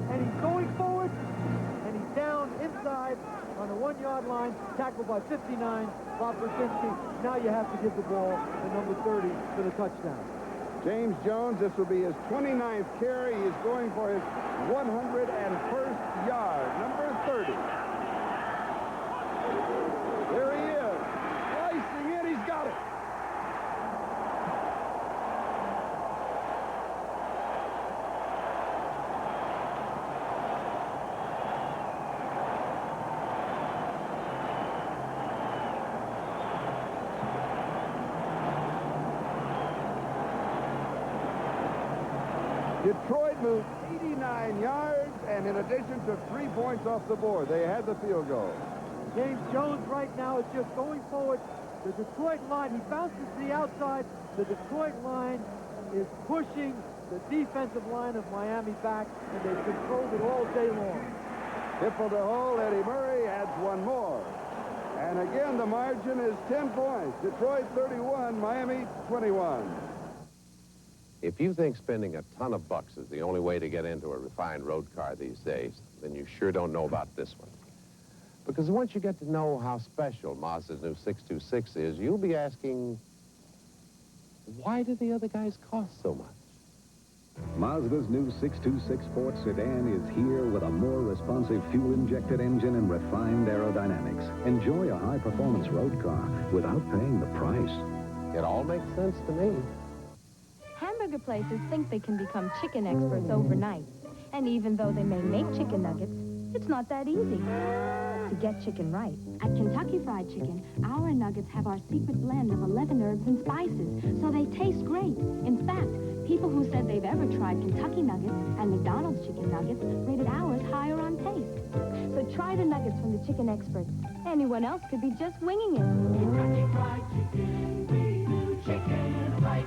and he's going forward, and he's down inside on the 1-yard line, tackled by 59, Bob Rudzinski. Now you have to give the ball to number 30 for the touchdown. James Jones, this will be his 29th carry. He is going for his 101st yard, number 30. There he is. Slicing in, he's got it. Detroit moved 89 yards, and in addition took 3 points off the board. They had the field goal. James Jones right now is just going forward. The Detroit line, he bounces to the outside. The Detroit line is pushing the defensive line of Miami back, and they've controlled it all day long. Hipple to hole, Eddie Murray adds 1 more. And again, the margin is 10 points. Detroit 31, Miami 21. If you think spending a ton of bucks is the only way to get into a refined road car these days, then you sure don't know about this one. Because once you get to know how special Mazda's new 626 is, you'll be asking, why do the other guys cost so much? Mazda's new 626 Sport sedan is here with a more responsive fuel-injected engine and refined aerodynamics. Enjoy a high-performance road car without paying the price. It all makes sense to me. Hamburger places think they can become chicken experts overnight. And even though they may make chicken nuggets, it's not that easy to get chicken right. At Kentucky Fried Chicken, our nuggets have our secret blend of 11 herbs and spices, so they taste great. In fact, people who said they've ever tried Kentucky Nuggets and McDonald's chicken nuggets rated ours higher on taste. So try the nuggets from the chicken experts. Anyone else could be just winging it. Kentucky Fried Chicken, we do chicken right.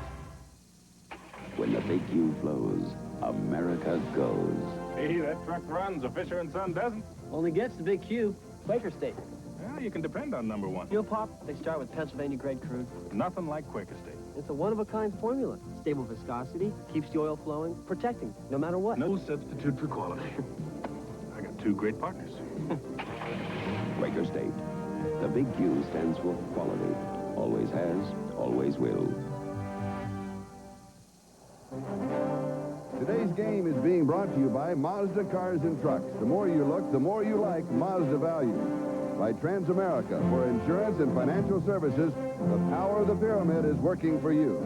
When the big U flows, America goes. Hey, that truck runs, a Fisher & Son doesn't. Only gets the big Q. Quaker State. Well, you can depend on number 1. Fuel pop, they start with Pennsylvania grade crude. Nothing like Quaker State. It's a one-of-a-kind formula. Stable viscosity, keeps the oil flowing, protecting, no matter what. No substitute for quality. I got 2 great partners. Quaker State. The big Q stands for quality. Always has, always will. Today's game is being brought to you by Mazda Cars and Trucks. The more you look, the more you like Mazda value. By Transamerica. For insurance and financial services, the power of the pyramid is working for you.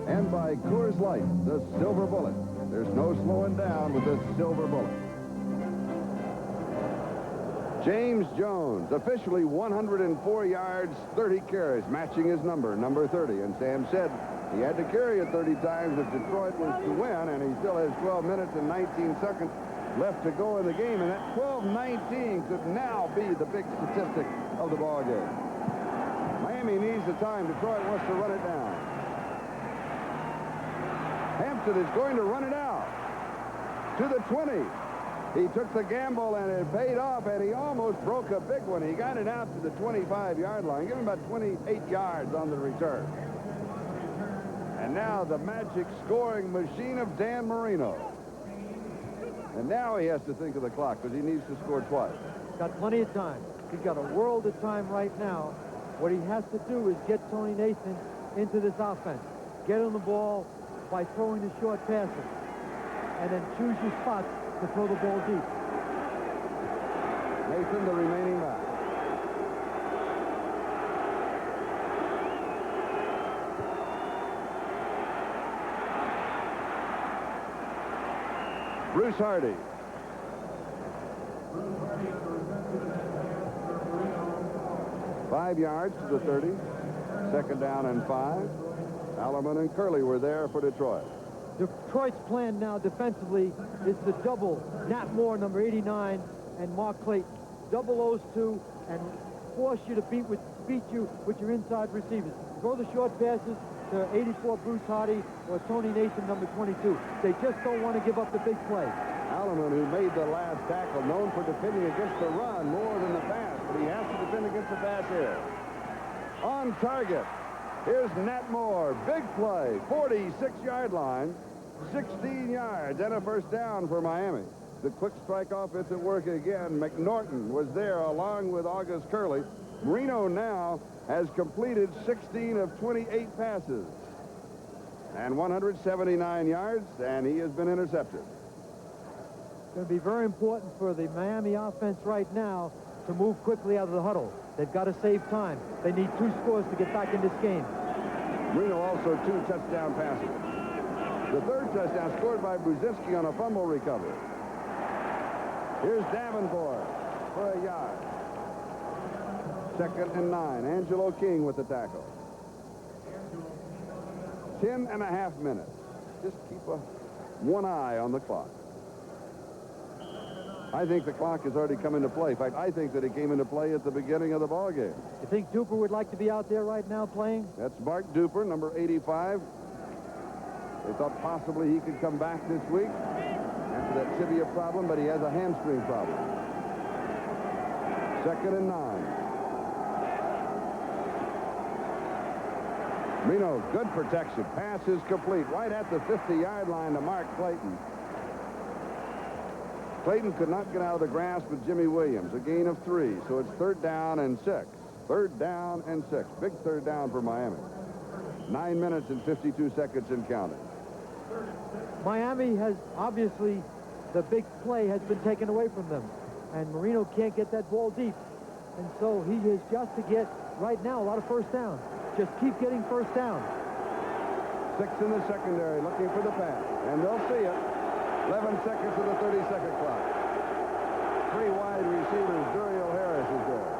And by Coors Light, the silver bullet. There's no slowing down with the silver bullet. James Jones, officially 104 yards, 30 carries, matching his number 30. And Sam said he had to carry it 30 times if Detroit was to win, and he still has 12 minutes and 19 seconds left to go in the game, and that 12-19 could now be the big statistic of the ball game. Miami needs the time. Detroit wants to run it down. Hampton is going to run it out to the 20. He took the gamble, and it paid off, and he almost broke a big one. He got it out to the 25-yard line. Give him about 28 yards on the return. And now the magic scoring machine of Dan Marino. And now he has to think of the clock because he needs to score twice. Got plenty of time. He's got a world of time right now. What he has to do is get Tony Nathan into this offense. Get him the ball by throwing the short passes. And then choose your spots to throw the ball deep. Nathan, the remaining back. Bruce Hardy. Five yards to the 30. Second down and 5. Allerman and Curley were there for Detroit. Detroit's plan now defensively is to double Nat Moore, number 89, and Mark Clayton. Double those two and force you to beat you with your inside receivers. Throw the short passes to 84 Bruce Hardy or Tony Nathan, number 22. They just don't want to give up the big play. Allerman, who made the last tackle, known for defending against the run more than the pass, but he has to defend against the pass here. On target. Here's Nat Moore. Big play. 46-yard line. 16 yards and a first down for Miami. The quick strike offense at work again. McNorton was there along with August Curley. Marino now has completed 16 of 28 passes and 179 yards, and he has been intercepted. It's going to be very important for the Miami offense right now to move quickly out of the huddle. They've got to save time. They need 2 scores to get back in this game. Marino also 2 touchdown passes. The third touchdown scored by Brzezinski on a fumble recovery. Here's Davenport for a yard. Second and 9. Angelo King with the tackle. 10.5 minutes. Just keep one eye on the clock. I think the clock has already come into play. In fact, I think that it came into play at the beginning of the ball game. You think Duper would like to be out there right now playing? That's Mark Duper, number 85. They thought possibly he could come back this week after that tibia problem, but he has a hamstring problem. Second and 9. Marino, good protection. Pass is complete right at the 50-yard line to Mark Clayton. Clayton could not get out of the grasp of Jimmy Williams. A gain of 3, so it's 3rd down and 6. 3rd down and 6. Big 3rd down for Miami. 9 minutes and 52 seconds and counting. Miami has, obviously, the big play has been taken away from them. And Marino can't get that ball deep. And so he has just to get, right now, a lot of first downs. Just keep getting first down. 6 in the secondary looking for the pass. And they'll see it. 11 seconds to the 30-second clock. 3 wide receivers. Duriel Harris is there.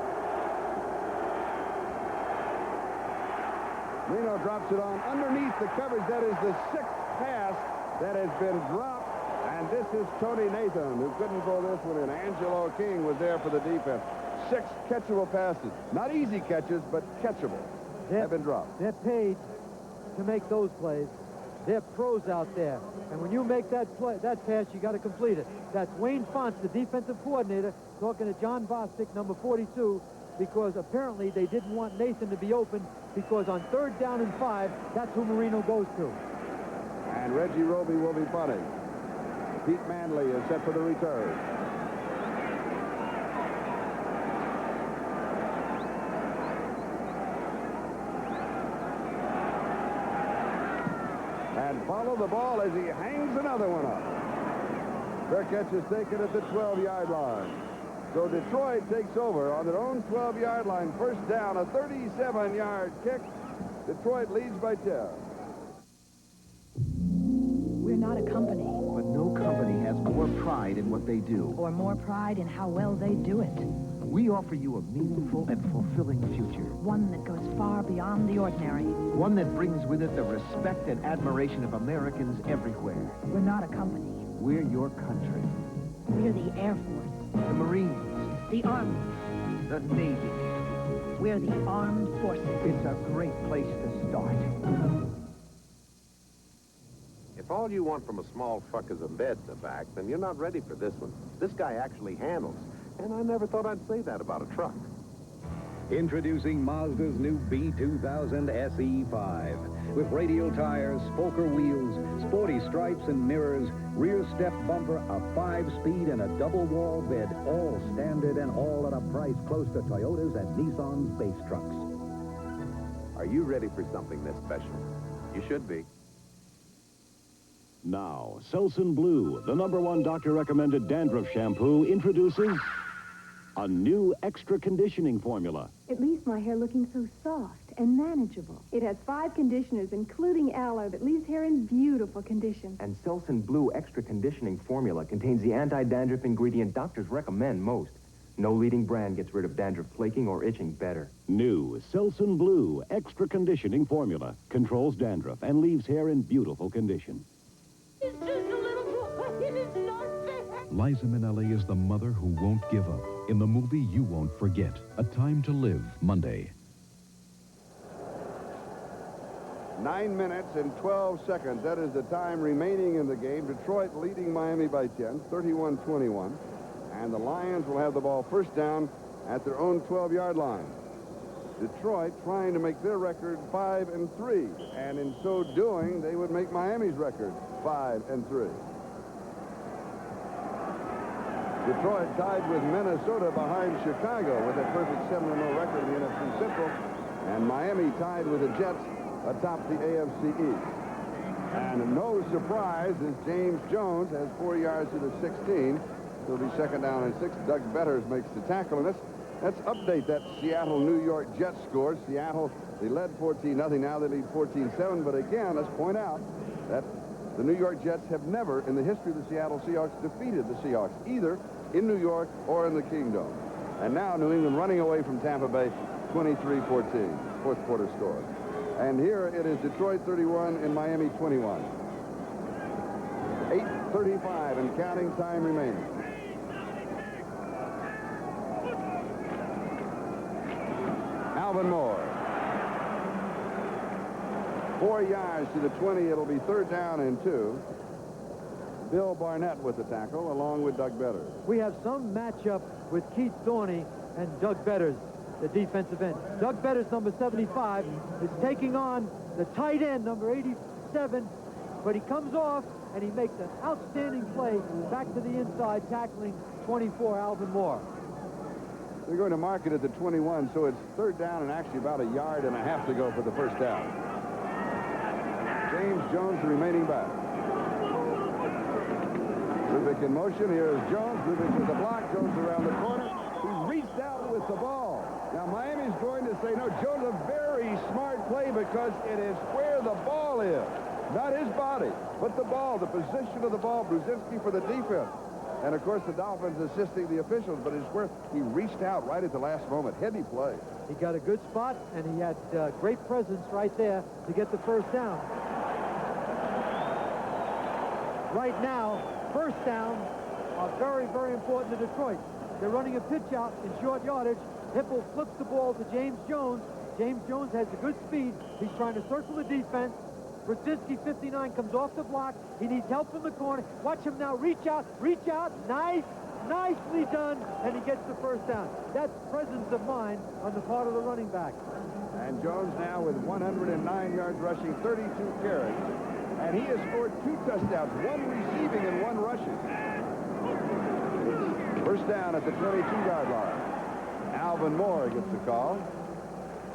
Marino drops it on underneath the coverage. That is the 6th pass that has been dropped. And this is Tony Nathan, who couldn't throw this one in. Angelo King was there for the defense. 6 catchable passes. Not easy catches, but catchable. Have been dropped. They're paid to make those plays. They're pros out there. And when you make that pass, you got to complete it. That's Wayne Fonts, the defensive coordinator, talking to John Bostic, number 42, because apparently they didn't want Nathan to be open, because on 3rd down and 5, that's who Marino goes to. And Reggie Roby will be punting. Pete Manley is set for the return. And follow the ball as he hangs another one up. Their catch is taken at the 12-yard line. So Detroit takes over on their own 12-yard line. First down, a 37-yard kick. Detroit leads by 10. We're not a company. But no company has more pride in what they do. Or more pride in how well they do it. We offer you a meaningful and fulfilling future. One that goes far beyond the ordinary. One that brings with it the respect and admiration of Americans everywhere. We're not a company. We're your country. We're the Air Force, The Marines. the Army. The Navy. We're the armed forces. It's a great place to start. If all you want from a small truck is a bed in the back, then you're not ready for this one. This guy actually handles. And I never thought I'd say that about a truck. Introducing Mazda's new B2000 SE5. With radial tires, Spoker wheels, sporty stripes and mirrors, rear step bumper, a 5-speed and a double-wall bed, all standard and all at a price close to Toyota's and Nissan's base trucks. Are you ready for something this special? You should be. Now, Selsun Blue, the #1 doctor-recommended dandruff shampoo, introduces a new extra conditioning formula. It leaves my hair looking so soft and manageable. It has 5 conditioners, including aloe, that leaves hair in beautiful condition. And Selsun Blue Extra Conditioning Formula contains the anti-dandruff ingredient doctors recommend most. No leading brand gets rid of dandruff flaking or itching better. New Selsun Blue extra conditioning formula controls dandruff and leaves hair in beautiful condition. It's just a little boy. It is not fair. Liza Minnelli is the mother who won't give up in the movie You Won't Forget, A Time to Live, Monday. 9 minutes and 12 seconds. That is the time remaining in the game. Detroit leading Miami by 10, 31-21. And the Lions will have the ball first down at their own 12-yard line. Detroit trying to make their record 5-3. And in so doing, they would make Miami's record 5-3. Detroit tied with Minnesota behind Chicago with a perfect 7-0 record in the NFC Central. And Miami tied with the Jets atop the AFC East. And no surprise as James Jones has 4 yards to the 16. It'll be second down and 6. Doug Betters makes the tackle. And let's update that Seattle-New York Jets score. Seattle, they led 14-0. Now they lead 14-7. But again, let's point out that the New York Jets have never, in the history of the Seattle Seahawks, defeated the Seahawks, either in New York or in the Kingdom. And now New England running away from Tampa Bay 23-14. Fourth quarter score. And here it is Detroit 31 and Miami 21. 8:35 and counting time remaining. Alvin Moore. 4 yards to the 20. It'll be third down and 2. Bill Barnett with the tackle, along with Doug Betters. We have some matchup with Keith Thorney and Doug Betters, the defensive end. Doug Betters, number 75, is taking on the tight end, number 87, but he comes off and he makes an outstanding play back to the inside, tackling 24, Alvin Moore. They're going to mark it at the 21, so it's third down and actually about 1.5 yards to go for the first down. James Jones, the remaining back. Lubick in motion. Here is Jones. Lubick with the block. Jones around the corner. He reached out with the ball. Now, Miami's going to say, no, Jones, a very smart play because it is where the ball is. Not his body, but the ball, the position of the ball. Brzezinski for the defense. And, of course, the Dolphins assisting the officials, but it's where he reached out right at the last moment. Heady play. He got a good spot, and he had great presence right there to get the first down. Right now, first downs are very, very important to Detroit. They're running a pitch out in short yardage. Hipple flips the ball to James Jones. James Jones has a good speed. He's trying to circle the defense. Brzezinski, 59, comes off the block. He needs help from the corner. Watch him now reach out. Nice, nicely done, and he gets the first down. That's presence of mind on the part of the running back. And Jones now with 109 yards rushing, 32 carries. And he has scored 2 touchdowns, 1 receiving and 1 rushing. First down at the 22-yard line. Alvin Moore gets the call.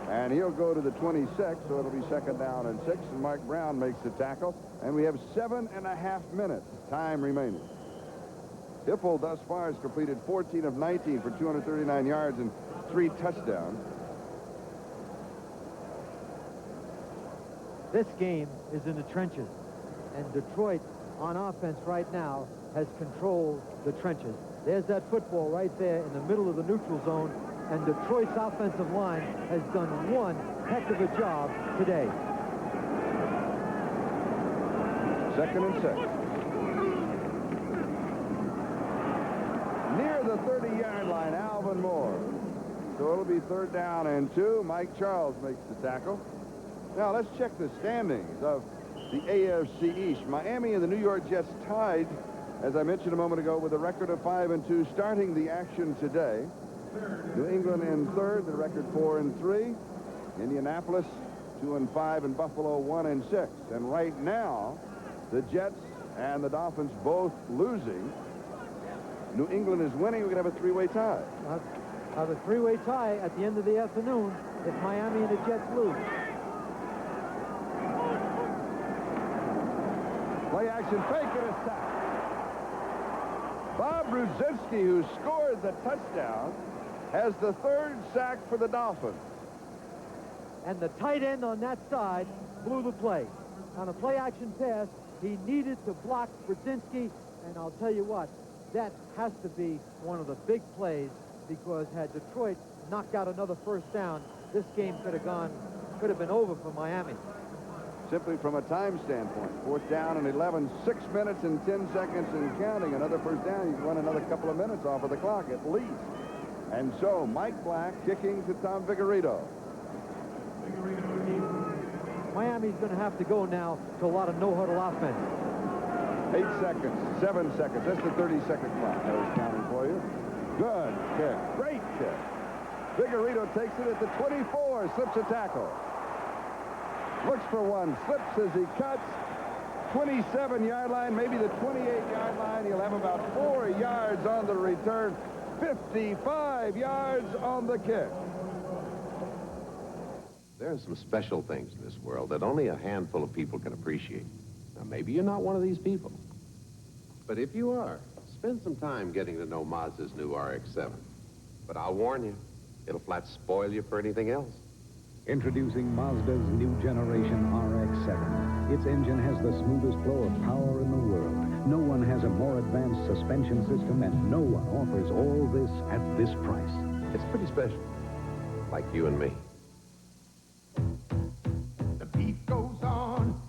And he'll go to the 26, so it'll be second down and 6. And Mike Brown makes the tackle. And we have 7.5 minutes time remaining. Hipple thus far has completed 14 of 19 for 239 yards and 3 touchdowns. This game is in the trenches, and Detroit on offense right now has controlled the trenches. There's that football right there in the middle of the neutral zone, and Detroit's offensive line has done one heck of a job today. Second and 6. the 30-yard line, Alvin Moore. So it'll be 3rd down and 2. Mike Charles makes the tackle. Now let's check the standings of the AFC East. Miami and the New York Jets tied, as I mentioned a moment ago, with a record of 5-2 starting the action today. New England in 3rd, the record 4-3. Indianapolis 2-5, and Buffalo 1-6. And right now, the Jets and the Dolphins both losing. New England is winning. We could have a 3-way tie. Have a 3-way tie at the end of the afternoon if Miami and the Jets lose. Play action, fake, and a sack. Bob Brzezinski, who scored the touchdown, has the 3rd sack for the Dolphins. And the tight end on that side blew the play. On a play-action pass, he needed to block Brzezinski, and I'll tell you what, that has to be one of the big plays, because had Detroit knocked out another 1st down, this game could have been over for Miami. Simply from a time standpoint, 4th down and 11, 6 minutes and 10 seconds and counting. Another 1st down, you run another couple of minutes off of the clock at least. And so Mike Black kicking to Tom Vigorito. Miami's going to have to go now to a lot of no-huddle offense. 8 seconds, 7 seconds. That's the 30-second clock. I was counting for you. Good kick. Great kick. Vigorito takes it at the 24, slips a tackle. Looks for one, slips as he cuts. 27-yard line, maybe the 28-yard line. He'll have about 4 yards on the return. 55 yards on the kick. There are some special things in this world that only a handful of people can appreciate. Now, maybe you're not one of these people. But if you are, spend some time getting to know Mazda's new RX-7. But I'll warn you, it'll flat spoil you for anything else. Introducing Mazda's new generation RX-7. Its engine has the smoothest flow of power in the world. No one has a more advanced suspension system, and no one offers all this at this price. It's pretty special, like you and me. The beef goes on.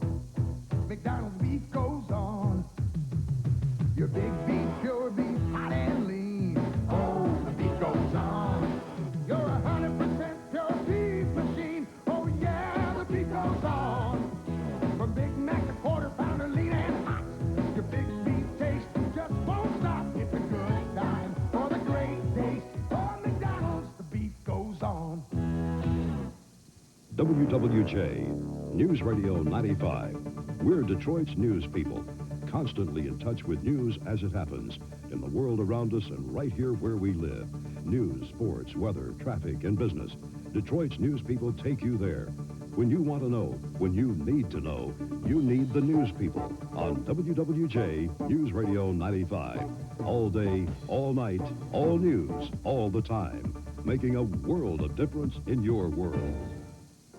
McDonald's beef goes on. Your big beef, pure beef, hot and lean. Oh, the beef goes on. You're 100% pure beef machine. Oh, yeah, the beef goes on. From Big Mac to quarter pounder, lean and hot. Your big beef taste just won't stop. It's a good time for the great taste. For McDonald's, the beef goes on. WWJ, News Radio 95. We're Detroit's news people, constantly in touch with news as it happens, in the world around us and right here where we live. News, sports, weather, traffic, and business. Detroit's news people take you there. When you want to know, when you need to know, you need the news people on WWJ News Radio 95. All day, all night, all news, all the time, making a world of difference in your world.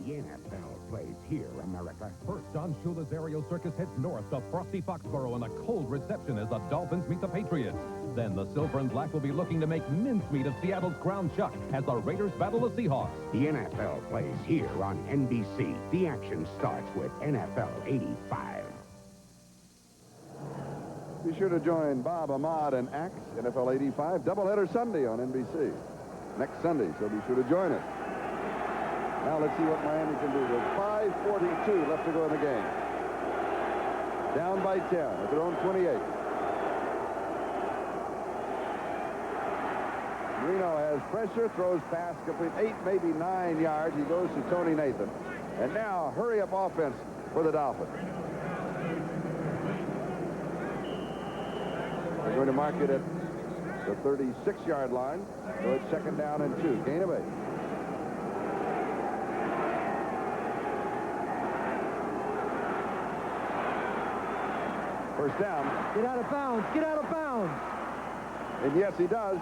The NFL plays here, America. First, Don Shula's Aerial Circus heads north to frosty Foxborough in a cold reception as the Dolphins meet the Patriots. Then the Silver and Black will be looking to make mincemeat of Seattle's Crown Chuck as the Raiders battle the Seahawks. The NFL plays here on NBC. The action starts with NFL 85. Be sure to join Bob, Ahmad, and Axe, NFL 85, doubleheader Sunday on NBC. Next Sunday, so be sure to join us. Now let's see what Miami can do. With 5:42 left to go in the game. Down by 10 at their own 28. Reno has pressure, throws pass complete 8, maybe 9 yards. He goes to Tony Nathan. And now hurry-up offense for the Dolphins. They're going to mark it at the 36-yard line. So it's 2nd down and 2. Gain of 8. First down. Get out of bounds. Get out of bounds. And yes, he does.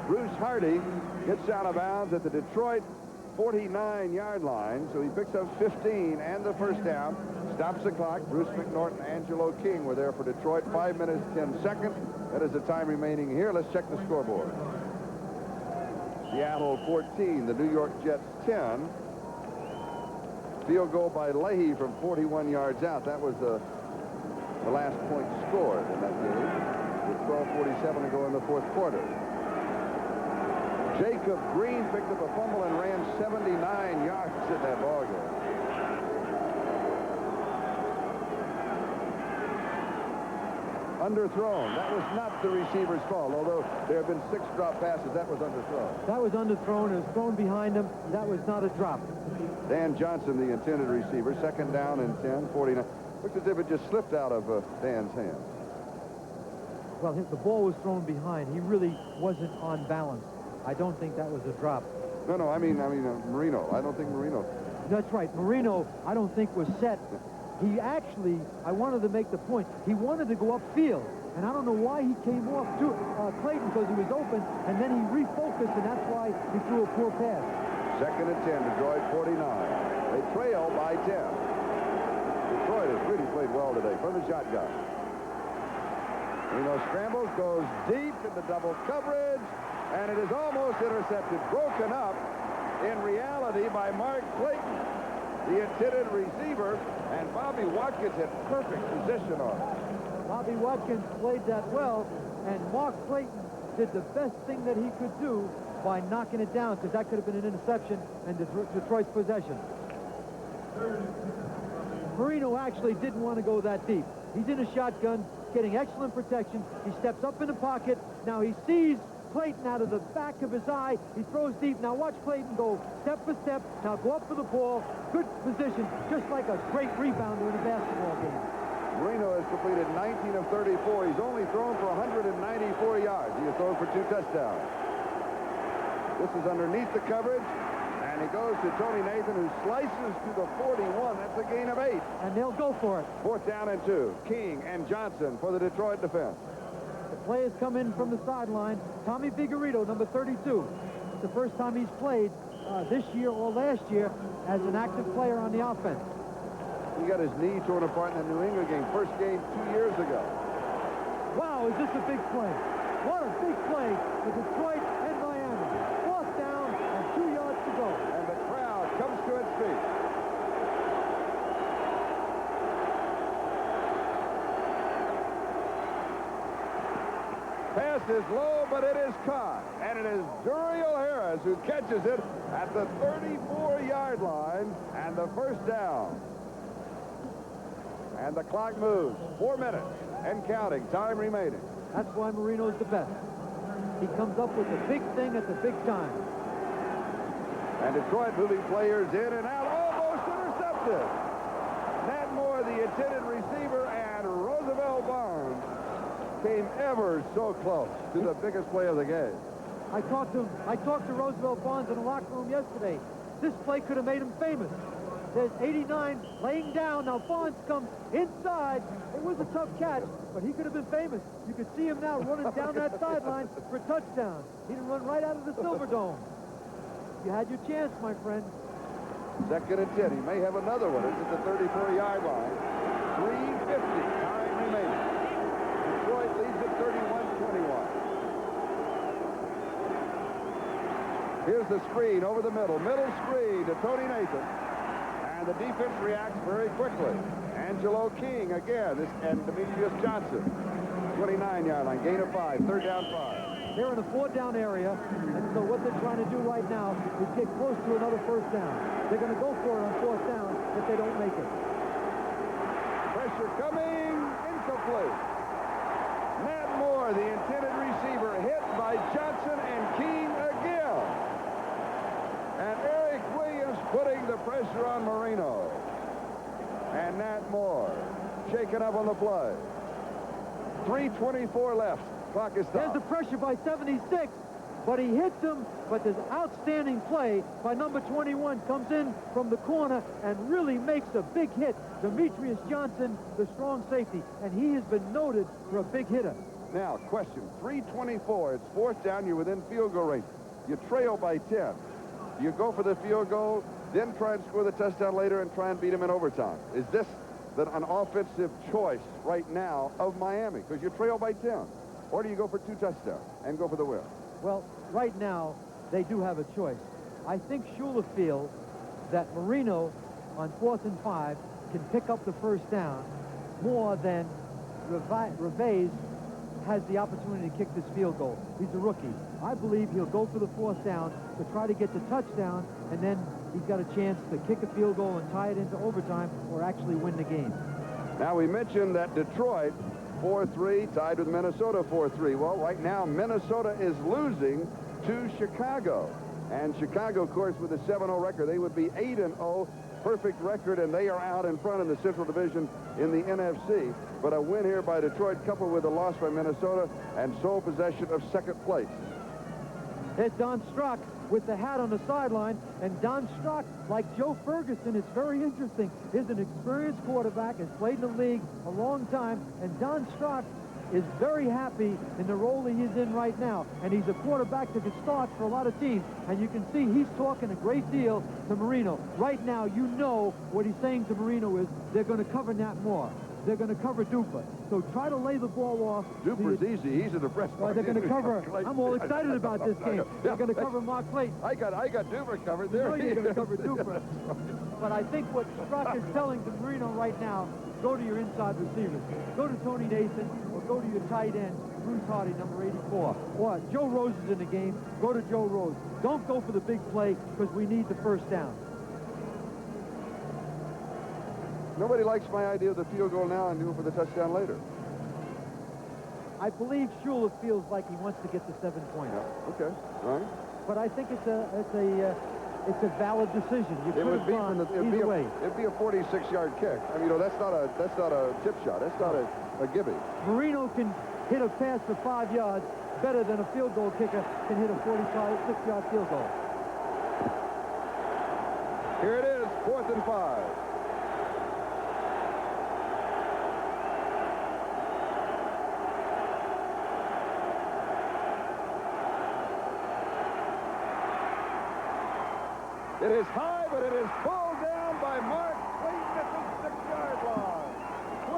Bruce Hardy gets out of bounds at the Detroit 49-yard line. So he picks up 15 and the first down. Stops the clock. Bruce McNorton, Angelo King were there for Detroit. 5 minutes, 10 seconds. That is the time remaining here. Let's check the scoreboard. Seattle 14, the New York Jets 10. Field goal by Leahy from 41 yards out. That was the last point scored in that game with 12:47 to go in the fourth quarter. Jacob Green picked up a fumble and ran 79 yards in that ball game. Underthrown. That was not the receiver's fault, although there have been 6 drop passes. That was underthrown. That was underthrown. It was thrown behind him. That was not a drop. Dan Johnson, the intended receiver, 2nd down and 10, 49. Looks as if it just slipped out of Dan's hand. Well, the ball was thrown behind. He really wasn't on balance. I don't think that was a drop. No, I mean Marino. I don't think Marino. That's right. Marino, I don't think was set. He actually, I wanted to make the point, he wanted to go upfield. And I don't know why he came off to Clayton, because he was open, and then he refocused, and that's why he threw a poor pass. 2nd and 10, Detroit 49. They trail by 10. Detroit has really played well today from the shotgun. Marino scrambles, goes deep into double coverage, and it is almost intercepted, broken up in reality by Mark Clayton, the intended receiver, and Bobby Watkins had perfect position on it. Bobby Watkins played that well, and Mark Clayton did the best thing that he could do by knocking it down, because that could have been an interception and Detroit's possession. Marino actually didn't want to go that deep. He's in a shotgun, getting excellent protection. He steps up in the pocket. Now he sees Clayton out of the back of his eye. He throws deep. Now watch Clayton go step for step. Now go up for the ball. Good position, just like a great rebounder in a basketball game. Marino has completed 19 of 34. He's only thrown for 194 yards. He has thrown for 2 touchdowns. This is underneath the coverage, and he goes to Tony Nathan, who slices to the 41. That's a gain of 8. And they'll go for it. 4th down and 2. King and Johnson for the Detroit defense. The players come in from the sideline. Tommy Figueredo, number 32. It's the first time he's played this year or last year as an active player on the offense. He got his knee torn apart in the New England game. First game 2 years ago. Wow, is this a big play? What a big play for Detroit and Miami. 4th down and 2 yards to go. And the crowd comes to its feet. Pass is low, but it is caught. And it is Duriel Harris who catches it at the 34-yard line, and the 1st down. And the clock moves. 4 minutes and counting. Time remaining. That's why Marino's the best. He comes up with the big thing at the big time. And Detroit moving players in and out. Almost intercepted. Nat Moore, the intended receiver, and Roosevelt Barnes came ever so close to the biggest play of the game. I talked to Roosevelt Barnes in the locker room yesterday. This play could have made him famous. There's 89 laying down. Now Barnes comes inside. It was a tough catch, but he could have been famous. You could see him now running down that sideline for a touchdown. He'd run right out of the Silverdome. You had your chance, my friend. 2nd and 10. He may have another one. It's at the 34-yard line. 3:50. Time remaining. Detroit leads at 31-21. Here's the screen over the middle. Middle screen to Tony Nathan. And the defense reacts very quickly. Angelo King again. And Demetrius Johnson. 29-yard line. Gain of 5. 3rd down 5. They're in a 4th down area. And so what they're trying to do right now is get close to another 1st down. They're going to go for it on 4th down if they don't make it. Pressure coming. Incomplete. Matt Moore, the intended receiver, hit by Johnson and King again. And Eric Williams putting the pressure on Marino. And Nat Moore shaken up on the play. 3:24 left. Clock is stopped. There's the pressure by 76, but he hits him. But there's outstanding play by number 21. Comes in from the corner and really makes a big hit. Demetrius Johnson, the strong safety, and he has been noted for a big hitter. Now, question, 3:24. It's 4th down. You're within field goal range. You trail by 10. You go for the field goal, then try and score the touchdown later and try and beat him in overtime. Is this an offensive choice right now of Miami? Because you trail by 10. Or do you go for 2 touchdowns and go for the win? Well, right now, they do have a choice. I think Shula feels that Marino on 4th and 5 can pick up the 1st down more than Revay's has the opportunity to kick this field goal. He's a rookie. I believe he'll go for the 4th down to try to get the touchdown, and then he's got a chance to kick a field goal and tie it into overtime or actually win the game. Now, we mentioned that Detroit 4-3, tied with Minnesota 4-3. Well, right now, Minnesota is losing to Chicago. And Chicago, of course, with a 7-0 record, they would be 8-0, perfect record, and they are out in front in the Central Division in the NFC. But a win here by Detroit, coupled with a loss by Minnesota, and sole possession of 2nd place. There's Don Strock with the hat on the sideline, and Don Strock, like Joe Ferguson, it's very interesting, is an experienced quarterback, has played in the league a long time, and Don Strock is very happy in the role he is in right now, and he's a quarterback that can start for a lot of teams, and you can see he's talking a great deal to Marino. Right now, you know what he's saying to Marino is they're going to cover Nat Moore. They're going to cover Duper. So try to lay the ball off. Duper's easy. He's in the press. They're going to cover. I'm all excited about this game. They're going to cover Mark Clayton. I got Duper covered there. You know you're going to cover Duper. But I think what Strock is telling to Marino right now, go to your inside receivers. Go to Tony Nathan or go to your tight end, Bruce Hardy, number 84. Or Joe Rose is in the game. Go to Joe Rose. Don't go for the big play because we need the 1st down. Nobody likes my idea of the field goal now and do it for the touchdown later. I believe Schuler feels like he wants to get the 7-pointer. Yeah. Okay, all right. But I think it's a valid decision. You could have gone either way. It'd be a 46-yard kick. I mean, you know, that's not a tip shot. That's not a gimme. Marino can hit a pass for 5 yards better than a field goal kicker can hit a 46-yard field goal. Here it is, 4th and 5. It is high, but it is pulled down by Mark Clayton at the 6-yard line.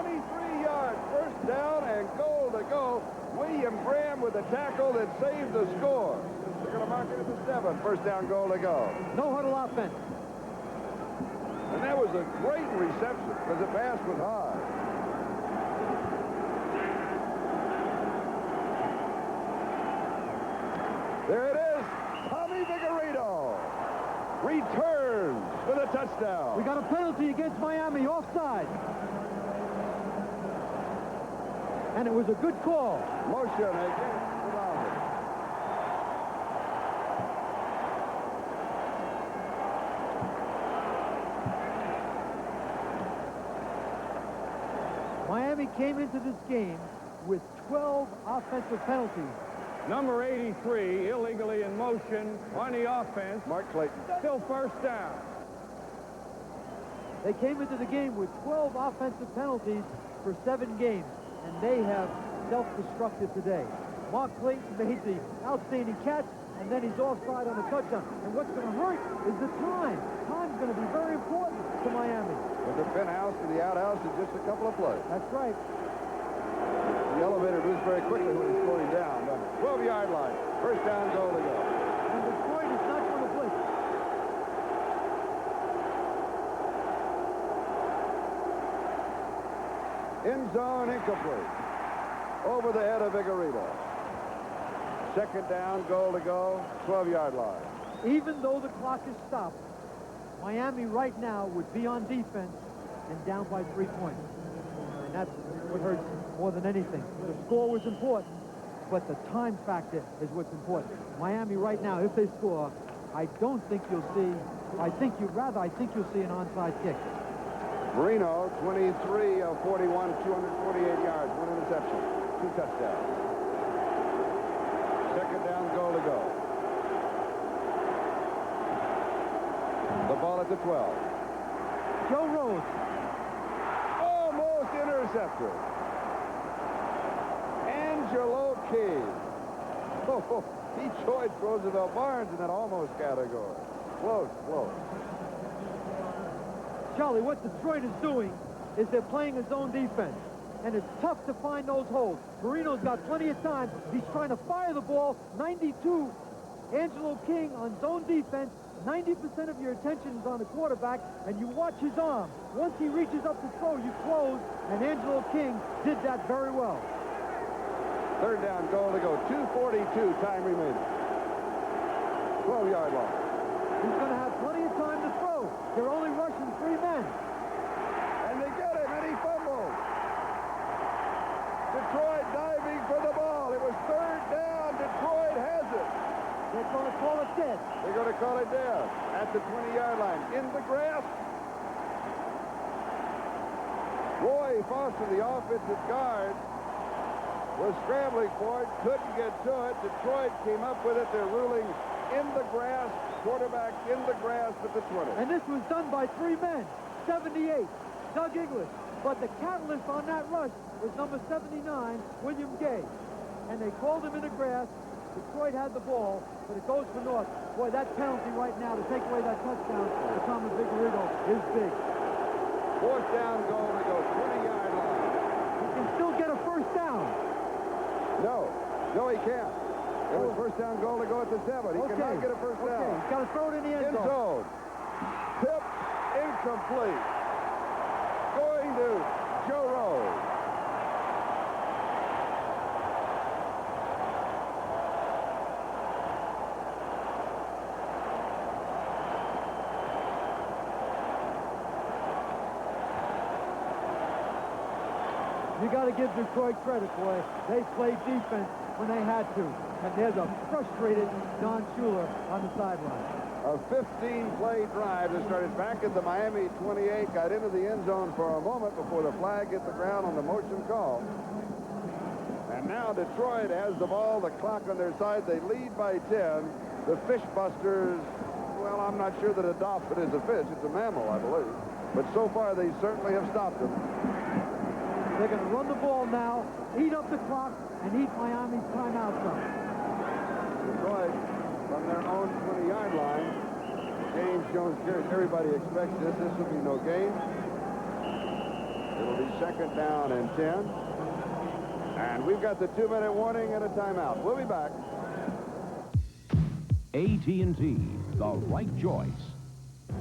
23 yards, 1st down and goal to go. William Graham with a tackle that saved the score. They're going to mark it at the 7. 1st down, goal to go. No huddle offense. And that was a great reception because the pass was high. There it is. Tommy Vigorino returns for the touchdown. We got a penalty against Miami, offside. And it was a good call. Motion against the Dolphins. Miami came into this game with 12 offensive penalties. Number 83, illegally in motion on the offense. Mark Clayton. Still 1st down. They came into the game with 12 offensive penalties for 7 games, and they have self-destructed today. Mark Clayton made the outstanding catch, and then he's offside on a touchdown. And what's going to hurt is the time. Time's going to be very important to Miami. With the pen house to the outhouse in just a couple of plays. That's right. The elevator moves very quickly when he's going down. 12-yard line. 1st down, goal to go. And Detroit is not going to blitz. End zone incomplete. Over the head of Vigorino. 2nd down, goal to go. 12-yard line. Even though the clock is stopped, Miami right now would be on defense and down by 3 points. And that's what hurts more than anything. The score was important, but the time factor is what's important. Miami right now, if they score, I don't think you'll see, I think you'll see an onside kick. Marino, 23 of 41, 248 yards, 1 interception, 2 touchdowns. 2nd down, goal to go. The ball at the 12. Joe Rose. Almost intercepted. Angelo King. Oh, he joined Roosevelt Barnes in that almost category. Close, close. Charlie, what Detroit is doing is they're playing a zone defense, and it's tough to find those holes. Marino's got plenty of time. He's trying to fire the ball. 92, Angelo King on zone defense. 90% of your attention is on the quarterback, and you watch his arm. Once he reaches up to throw, you close, and Angelo King did that very well. Third down goal to go. 2:42 time remaining. 12-yard line. He's going to have plenty of time to throw. They're only rushing 3 men. And they get him, and he fumbles. Detroit diving for the ball. It was third down. Detroit has it. They're going to call it dead. They're going to call it dead at the 20-yard line. In the grass. Roy Foster, the offensive guard, was scrambling for it, couldn't get to it. Detroit came up with it. They're ruling in the grass. Quarterback in the grass at the 20. And this was done by 3 men. 78, Doug English. But the catalyst on that rush was number 79, William Gay. And they called him in the grass. Detroit had the ball, but it goes for North. Boy, that penalty right now to take away that touchdown for Thomas Vigorito is big. Fourth down goal to go, 20-yard line. He can still get a first down. No, he can't. It was first down goal to go at the 7. He cannot get a first down. He's got to throw it in the end zone. Tipped, incomplete. Going to Joe Rose. You got to give Detroit credit, boy. They played defense when they had to. And there's a frustrated Don Shula on the sideline. A 15-play drive that started back at the Miami 28, got into the end zone for a moment before the flag hit the ground on the motion call. And now Detroit has the ball, the clock on their side. They lead by 10. The Fishbusters, well, I'm not sure that a dolphin is a fish. It's a mammal, I believe. But so far, they certainly have stopped them. They're going to run the ball now, eat up the clock, and eat Miami's timeout some. Detroit, from their own 20-yard line, James Jones carries. Everybody expects this. This will be no game. It'll be second down and 10. And we've got the 2-minute warning and a timeout. We'll be back. AT&T, the right choice.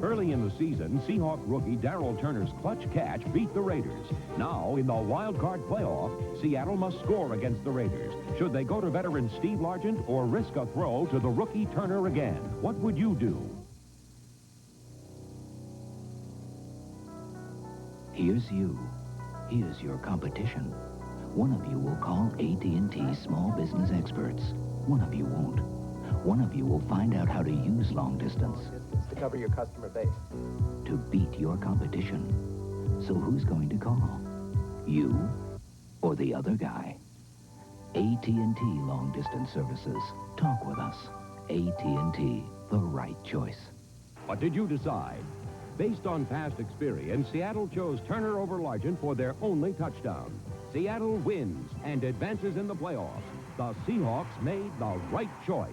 Early in the season, Seahawk rookie Darrell Turner's clutch catch beat the Raiders. Now, in the wild card playoff, Seattle must score against the Raiders. Should they go to veteran Steve Largent or risk a throw to the rookie Turner again? What would you do? Here's you. Here's your competition. One of you will call AT&T small business experts. One of you won't. One of you will find out how to use long distance. To cover your customer base. To beat your competition. So who's going to call? You or the other guy? AT&T Long Distance Services. Talk with us. AT&T, the right choice. What did you decide? Based on past experience, Seattle chose Turner over Largent for their only touchdown. Seattle wins and advances in the playoffs. The Seahawks made the right choice.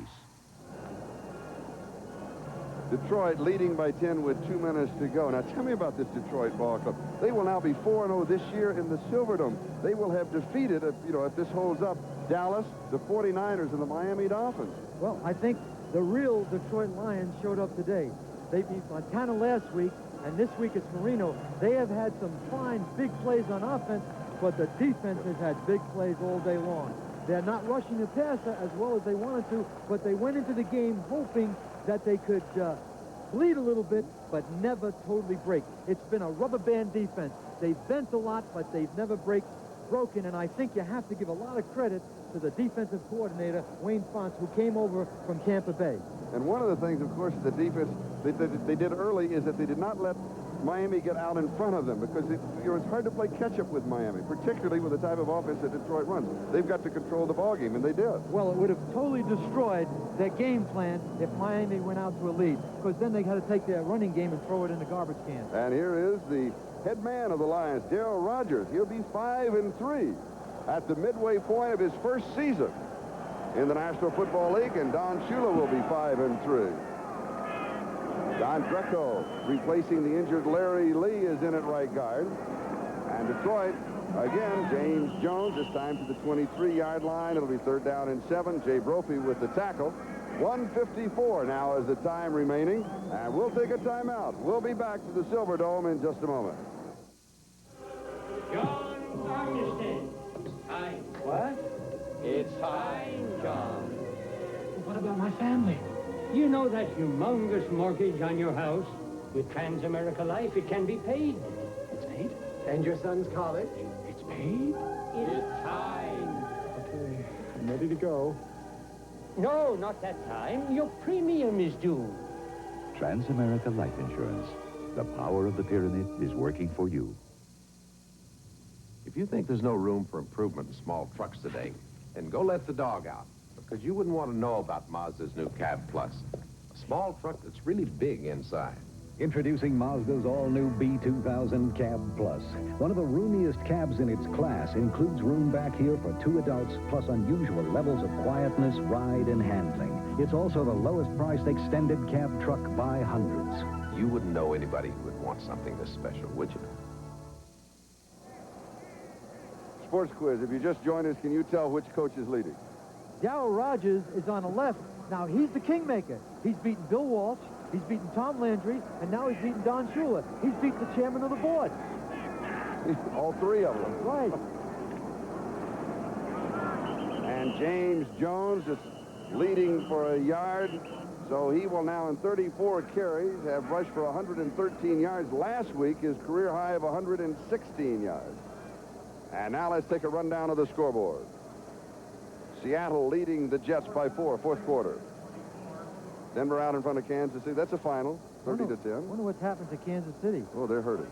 Detroit leading by 10 with 2 minutes to go. Now, tell me about this Detroit ball club. They will now be 4-0 this year in the Silverdome. They will have defeated, if this holds up, Dallas, the 49ers, and the Miami Dolphins. Well, I think the real Detroit Lions showed up today. They beat Montana last week, and this week it's Marino. They have had some fine big plays on offense, but the defense has had big plays all day long. They're not rushing the passer as well as they wanted to, but they went into the game hoping that they could bleed a little bit, but never totally break. It's been a rubber band defense. They've bent a lot, but they've never broken, and I think you have to give a lot of credit to the defensive coordinator, Wayne Fonts, who came over from Tampa Bay. And one of the things, of course, the defense they did early is that they did not let Miami get out in front of them, because it's hard to play catch-up with Miami, particularly with the type of offense that Detroit runs. They've got to control the ballgame, and they did. Well, it would have totally destroyed their game plan if Miami went out to a lead, because then they had to take their running game and throw it in the garbage can. And here is the head man of the Lions, Darryl Rogers. He'll be 5-3 at the midway point of his first season in the National Football League, and Don Shula will be 5-3. Don Greco, replacing the injured Larry Lee, is in at right guard. And Detroit, again, James Jones, this time to the 23-yard line. It'll be third down and 7. Jay Brophy with the tackle. 1:54 now is the time remaining. And we'll take a timeout. We'll be back to the Silverdome in just a moment. John Augustine. Hi. What? It You know that humongous mortgage on your house? With Transamerica Life, it can be paid. It's paid? And your son's college? It's paid? It's time. Okay, I'm ready to go. No, not that time. Your premium is due. Transamerica Life Insurance. The power of the pyramid is working for you. If you think there's no room for improvement in small trucks today, then go let the dog out, because you wouldn't want to know about Mazda's new Cab Plus. A small truck that's really big inside. Introducing Mazda's all-new B2000 Cab Plus. One of the roomiest cabs in its class, includes room back here for 2 adults, plus unusual levels of quietness, ride, and handling. It's also the lowest-priced extended cab truck by hundreds. You wouldn't know anybody who would want something this special, would you? Sports quiz. If you just joined us, can you tell which coach is leading? Darryl Rogers is on the left. Now, he's the kingmaker. He's beaten Bill Walsh, he's beaten Tom Landry, and now he's beaten Don Shula. He's beaten the chairman of the board. All 3 of them. Right. And James Jones is leading for a yard, so he will now in 34 carries have rushed for 113 yards. Last week, his career high of 116 yards. And now let's take a rundown of the scoreboard. Seattle leading the Jets by 4, fourth quarter. Denver out in front of Kansas City. That's a final, 30-10. I wonder what's happened to Kansas City. Oh, they're hurting.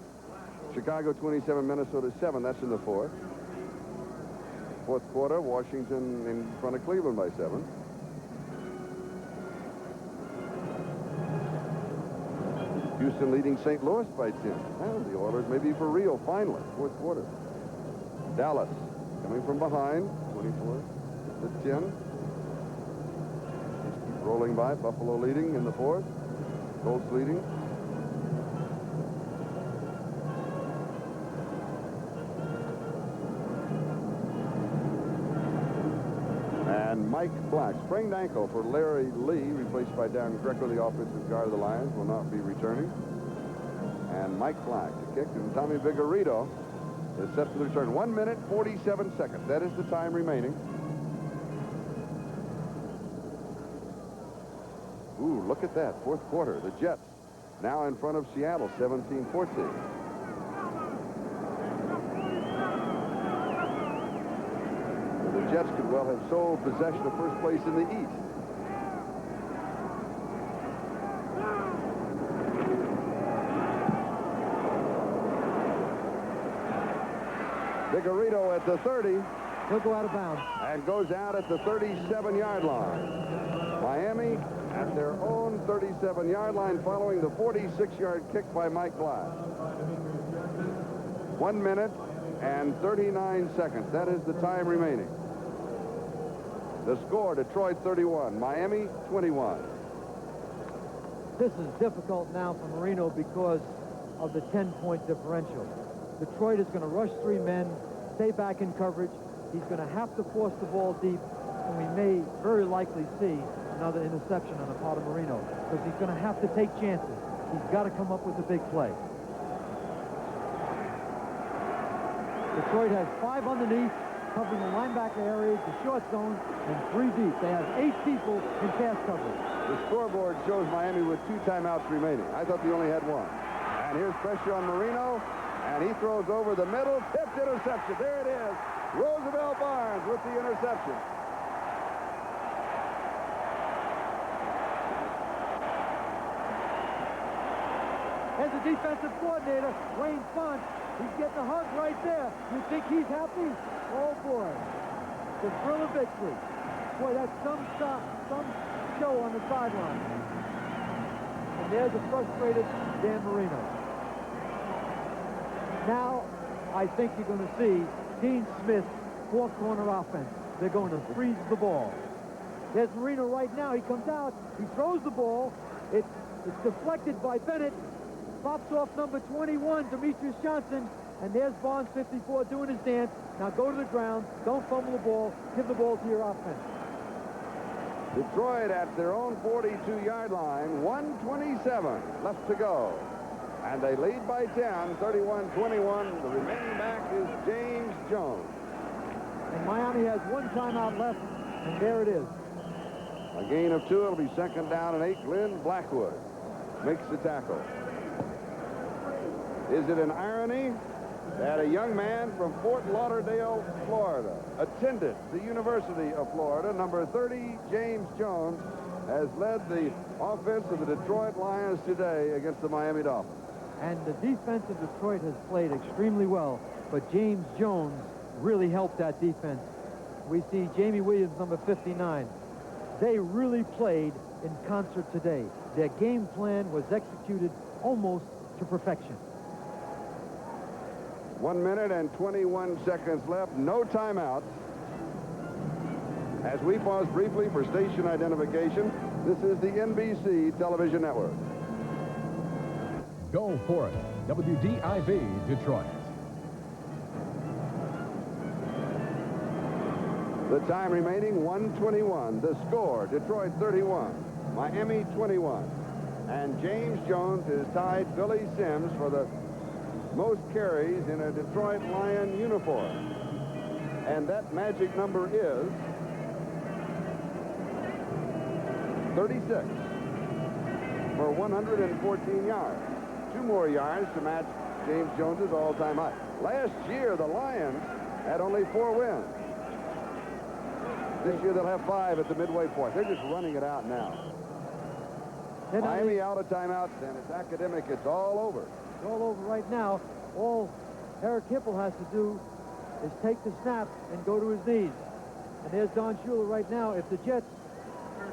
Chicago 27, Minnesota 7. That's in the fourth. Fourth quarter, Washington in front of Cleveland by 7. Houston leading St. Louis by 10. Well, the Oilers may be for real finally, fourth quarter. Dallas coming from behind, 24 to 10. Just keep rolling by. Buffalo leading in the fourth. Colts leading. And Mike Black, sprained ankle for Larry Lee, replaced by Darren Greco, the offensive guard of the Lions, will not be returning. And Mike Black to kick, and Tommy Vigorito is set for the return. 1 minute, 47 seconds. That is the time remaining. Ooh, look at that. Fourth quarter. The Jets now in front of Seattle, 17-14. The Jets could well have sole possession of first place in the East. Vigorito at the 30. He'll go out of bounds. And goes out at the 37-yard line. Miami at their own 37-yard line following the 46-yard kick by Mike Black. 1 minute and 39 seconds. That is the time remaining. The score, Detroit 31, Miami 21. This is difficult now for Marino because of the 10-point differential. Detroit is going to rush 3 men, stay back in coverage. He's going to have to force the ball deep, and we may very likely see another interception on the part of Marino because he's going to have to take chances. He's got to come up with a big play. Detroit has 5 underneath, covering the linebacker areas, the short zone, and 3 deep. They have 8 people in pass coverage. The scoreboard shows Miami with 2 timeouts remaining. I thought they only had 1. And here's pressure on Marino, and he throws over the middle, tipped interception. There it is. Roosevelt Barnes with the interception. As the defensive coordinator, Wayne Font, he's getting a hug right there. You think he's happy? Oh, boy. The thrill of victory. Boy, that's some show on the sideline. And there's a frustrated Dan Marino. Now, I think you're going to see Dean Smith's 4-corner offense. They're going to freeze the ball. There's Marino right now. He comes out. He throws the ball. It's deflected by Bennett. Pops off number 21, Demetrius Johnson. And there's Barnes, 54, doing his dance. Now go to the ground. Don't fumble the ball. Give the ball to your offense. Detroit at their own 42-yard line. 1:27 left to go. And they lead by 10, 31-21. The remaining back is James Jones. And Miami has 1 timeout left, and there it is. A gain of 2. It'll be 2nd down and 8. Glenn Blackwood makes the tackle. Is it an irony that a young man from Fort Lauderdale, Florida, attended the University of Florida, number 30, James Jones, has led the offense of the Detroit Lions today against the Miami Dolphins? And the defense of Detroit has played extremely well, but James Jones really helped that defense. We see Jamie Williams, number 59. They really played in concert today. Their game plan was executed almost to perfection. 1 minute and 21 seconds left. No timeouts. As we pause briefly for station identification, this is the NBC television network. Go for it. WDIV Detroit. The time remaining, 1:21. The score, Detroit 31, Miami 21. And James Jones has tied Billy Sims for the most carries in a Detroit Lion uniform. And that magic number is 36 for 114 yards. 2 more yards to match James Jones's all-time high. Last year, the Lions had only 4 wins. This year, they'll have 5 at the midway point. They're just running it out now. Miami out of timeouts, and it's academic. It's all over. It's all over right now. All Eric Hipple has to do is take the snap and go to his knees. And there's Don Shula right now. If the Jets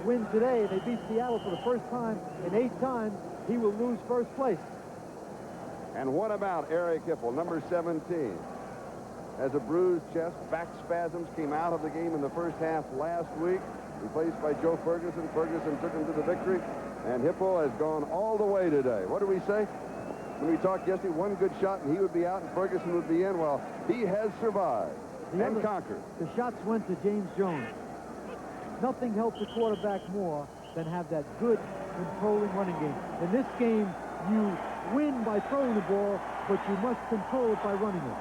win today, they beat Seattle for the first time in 8 times, he will lose first place. And what about Eric Hipple, number 17? Has a bruised chest, back spasms, came out of the game in the first half last week, replaced by Joe Ferguson. Ferguson took him to the victory, and Hipple has gone all the way today. What did we say when we talked yesterday? 1 good shot and he would be out and Ferguson would be in. Well, he has survived and conquered. The shots went to James Jones. Nothing helps a quarterback more than have that good controlling running game. In this game, you win by throwing the ball, but you must control it by running it.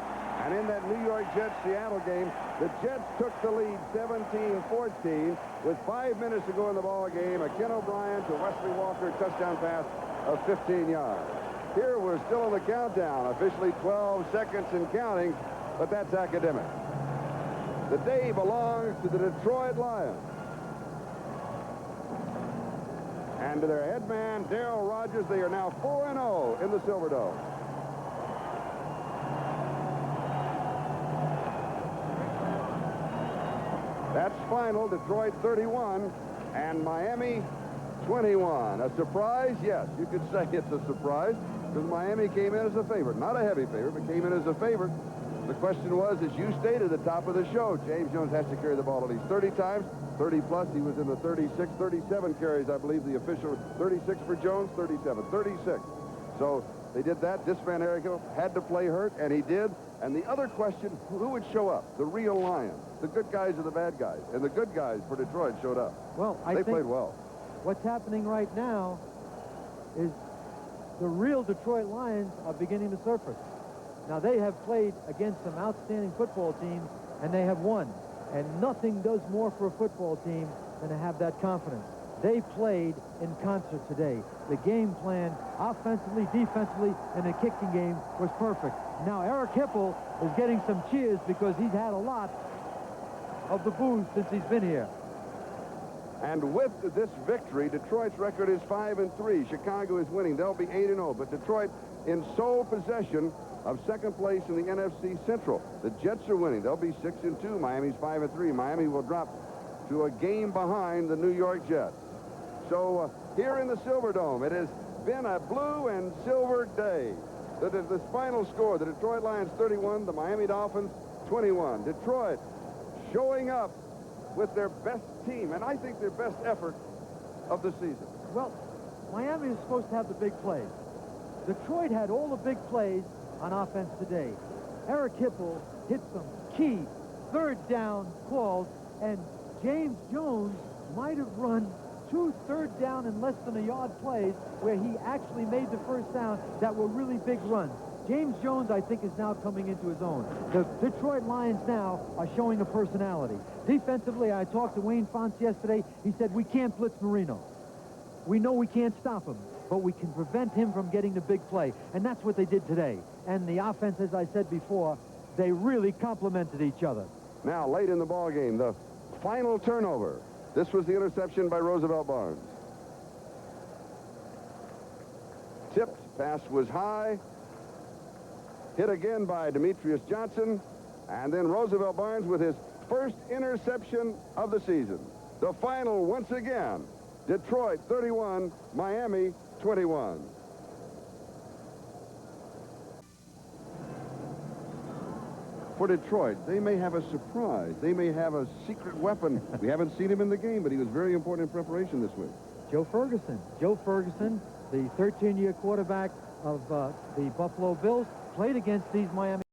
And in that New York Jets-Seattle game, the Jets took the lead 17-14 with 5 minutes to go in the ball game. A Ken O'Brien to Wesley Walker touchdown pass of 15 yards. Here we're still on the countdown, officially 12 seconds and counting, but that's academic. The day belongs to the Detroit Lions. And to their head man, Darryl Rogers, they are now 4-0 in the Silverdome. That's final. Detroit 31 and Miami 21. A surprise? Yes, you could say it's a surprise because Miami came in as a favorite. Not a heavy favorite, but came in as a favorite. The question was, as you stated at the top of the show, James Jones has to carry the ball at least 30 times. 30 plus, he was in the 36, 37 carries, I believe, the official. 36 for Jones, 37, 36. So they did that. This man, Eric Hill, had to play hurt, and he did. And the other question, who would show up? The real Lions. The good guys or the bad guys? And the good guys for Detroit showed up. Well, they played well. What's happening right now is the real Detroit Lions are beginning to surface. Now, they have played against some outstanding football teams, and they have won. And nothing does more for a football team than to have that confidence. They played in concert today. The game plan, offensively, defensively, and the kicking game was perfect. Now, Eric Hipple is getting some cheers because he's had a lot of the boos since he's been here. And with this victory, Detroit's record is 5-3. Chicago is winning. They'll be 8-0. But Detroit in sole possession of second place in the NFC Central. The Jets are winning. They'll be 6-2. Miami's 5-3. Miami will drop to a game behind the New York Jets. So here in the Silverdome, it has been a blue and silver day. The final score, the Detroit Lions 31, the Miami Dolphins 21. Detroit showing up with their best team, and I think their best effort of the season. Well, Miami is supposed to have the big plays. Detroit had all the big plays on offense today. Eric Hipple hit some key third down calls, and James Jones might have run 2 third down and less than a yard plays where he actually made the first down that were really big runs. James Jones, I think, is now coming into his own. The Detroit Lions now are showing a personality. Defensively, I talked to Wayne Fonts yesterday. He said, we can't blitz Marino. We know we can't stop him, but we can prevent him from getting the big play. And that's what they did today. And the offense, as I said before, they really complemented each other. Now, late in the ball game, the final turnover. This was the interception by Roosevelt Barnes. Tipped, pass was high. Hit again by Demetrius Johnson. And then Roosevelt Barnes with his first interception of the season. The final, once again, Detroit 31, Miami 21. For Detroit, they may have a surprise. They may have a secret weapon. We haven't seen him in the game, but he was very important in preparation this week. Joe Ferguson. Joe Ferguson, the 13-year quarterback of the Buffalo Bills, played against these Miami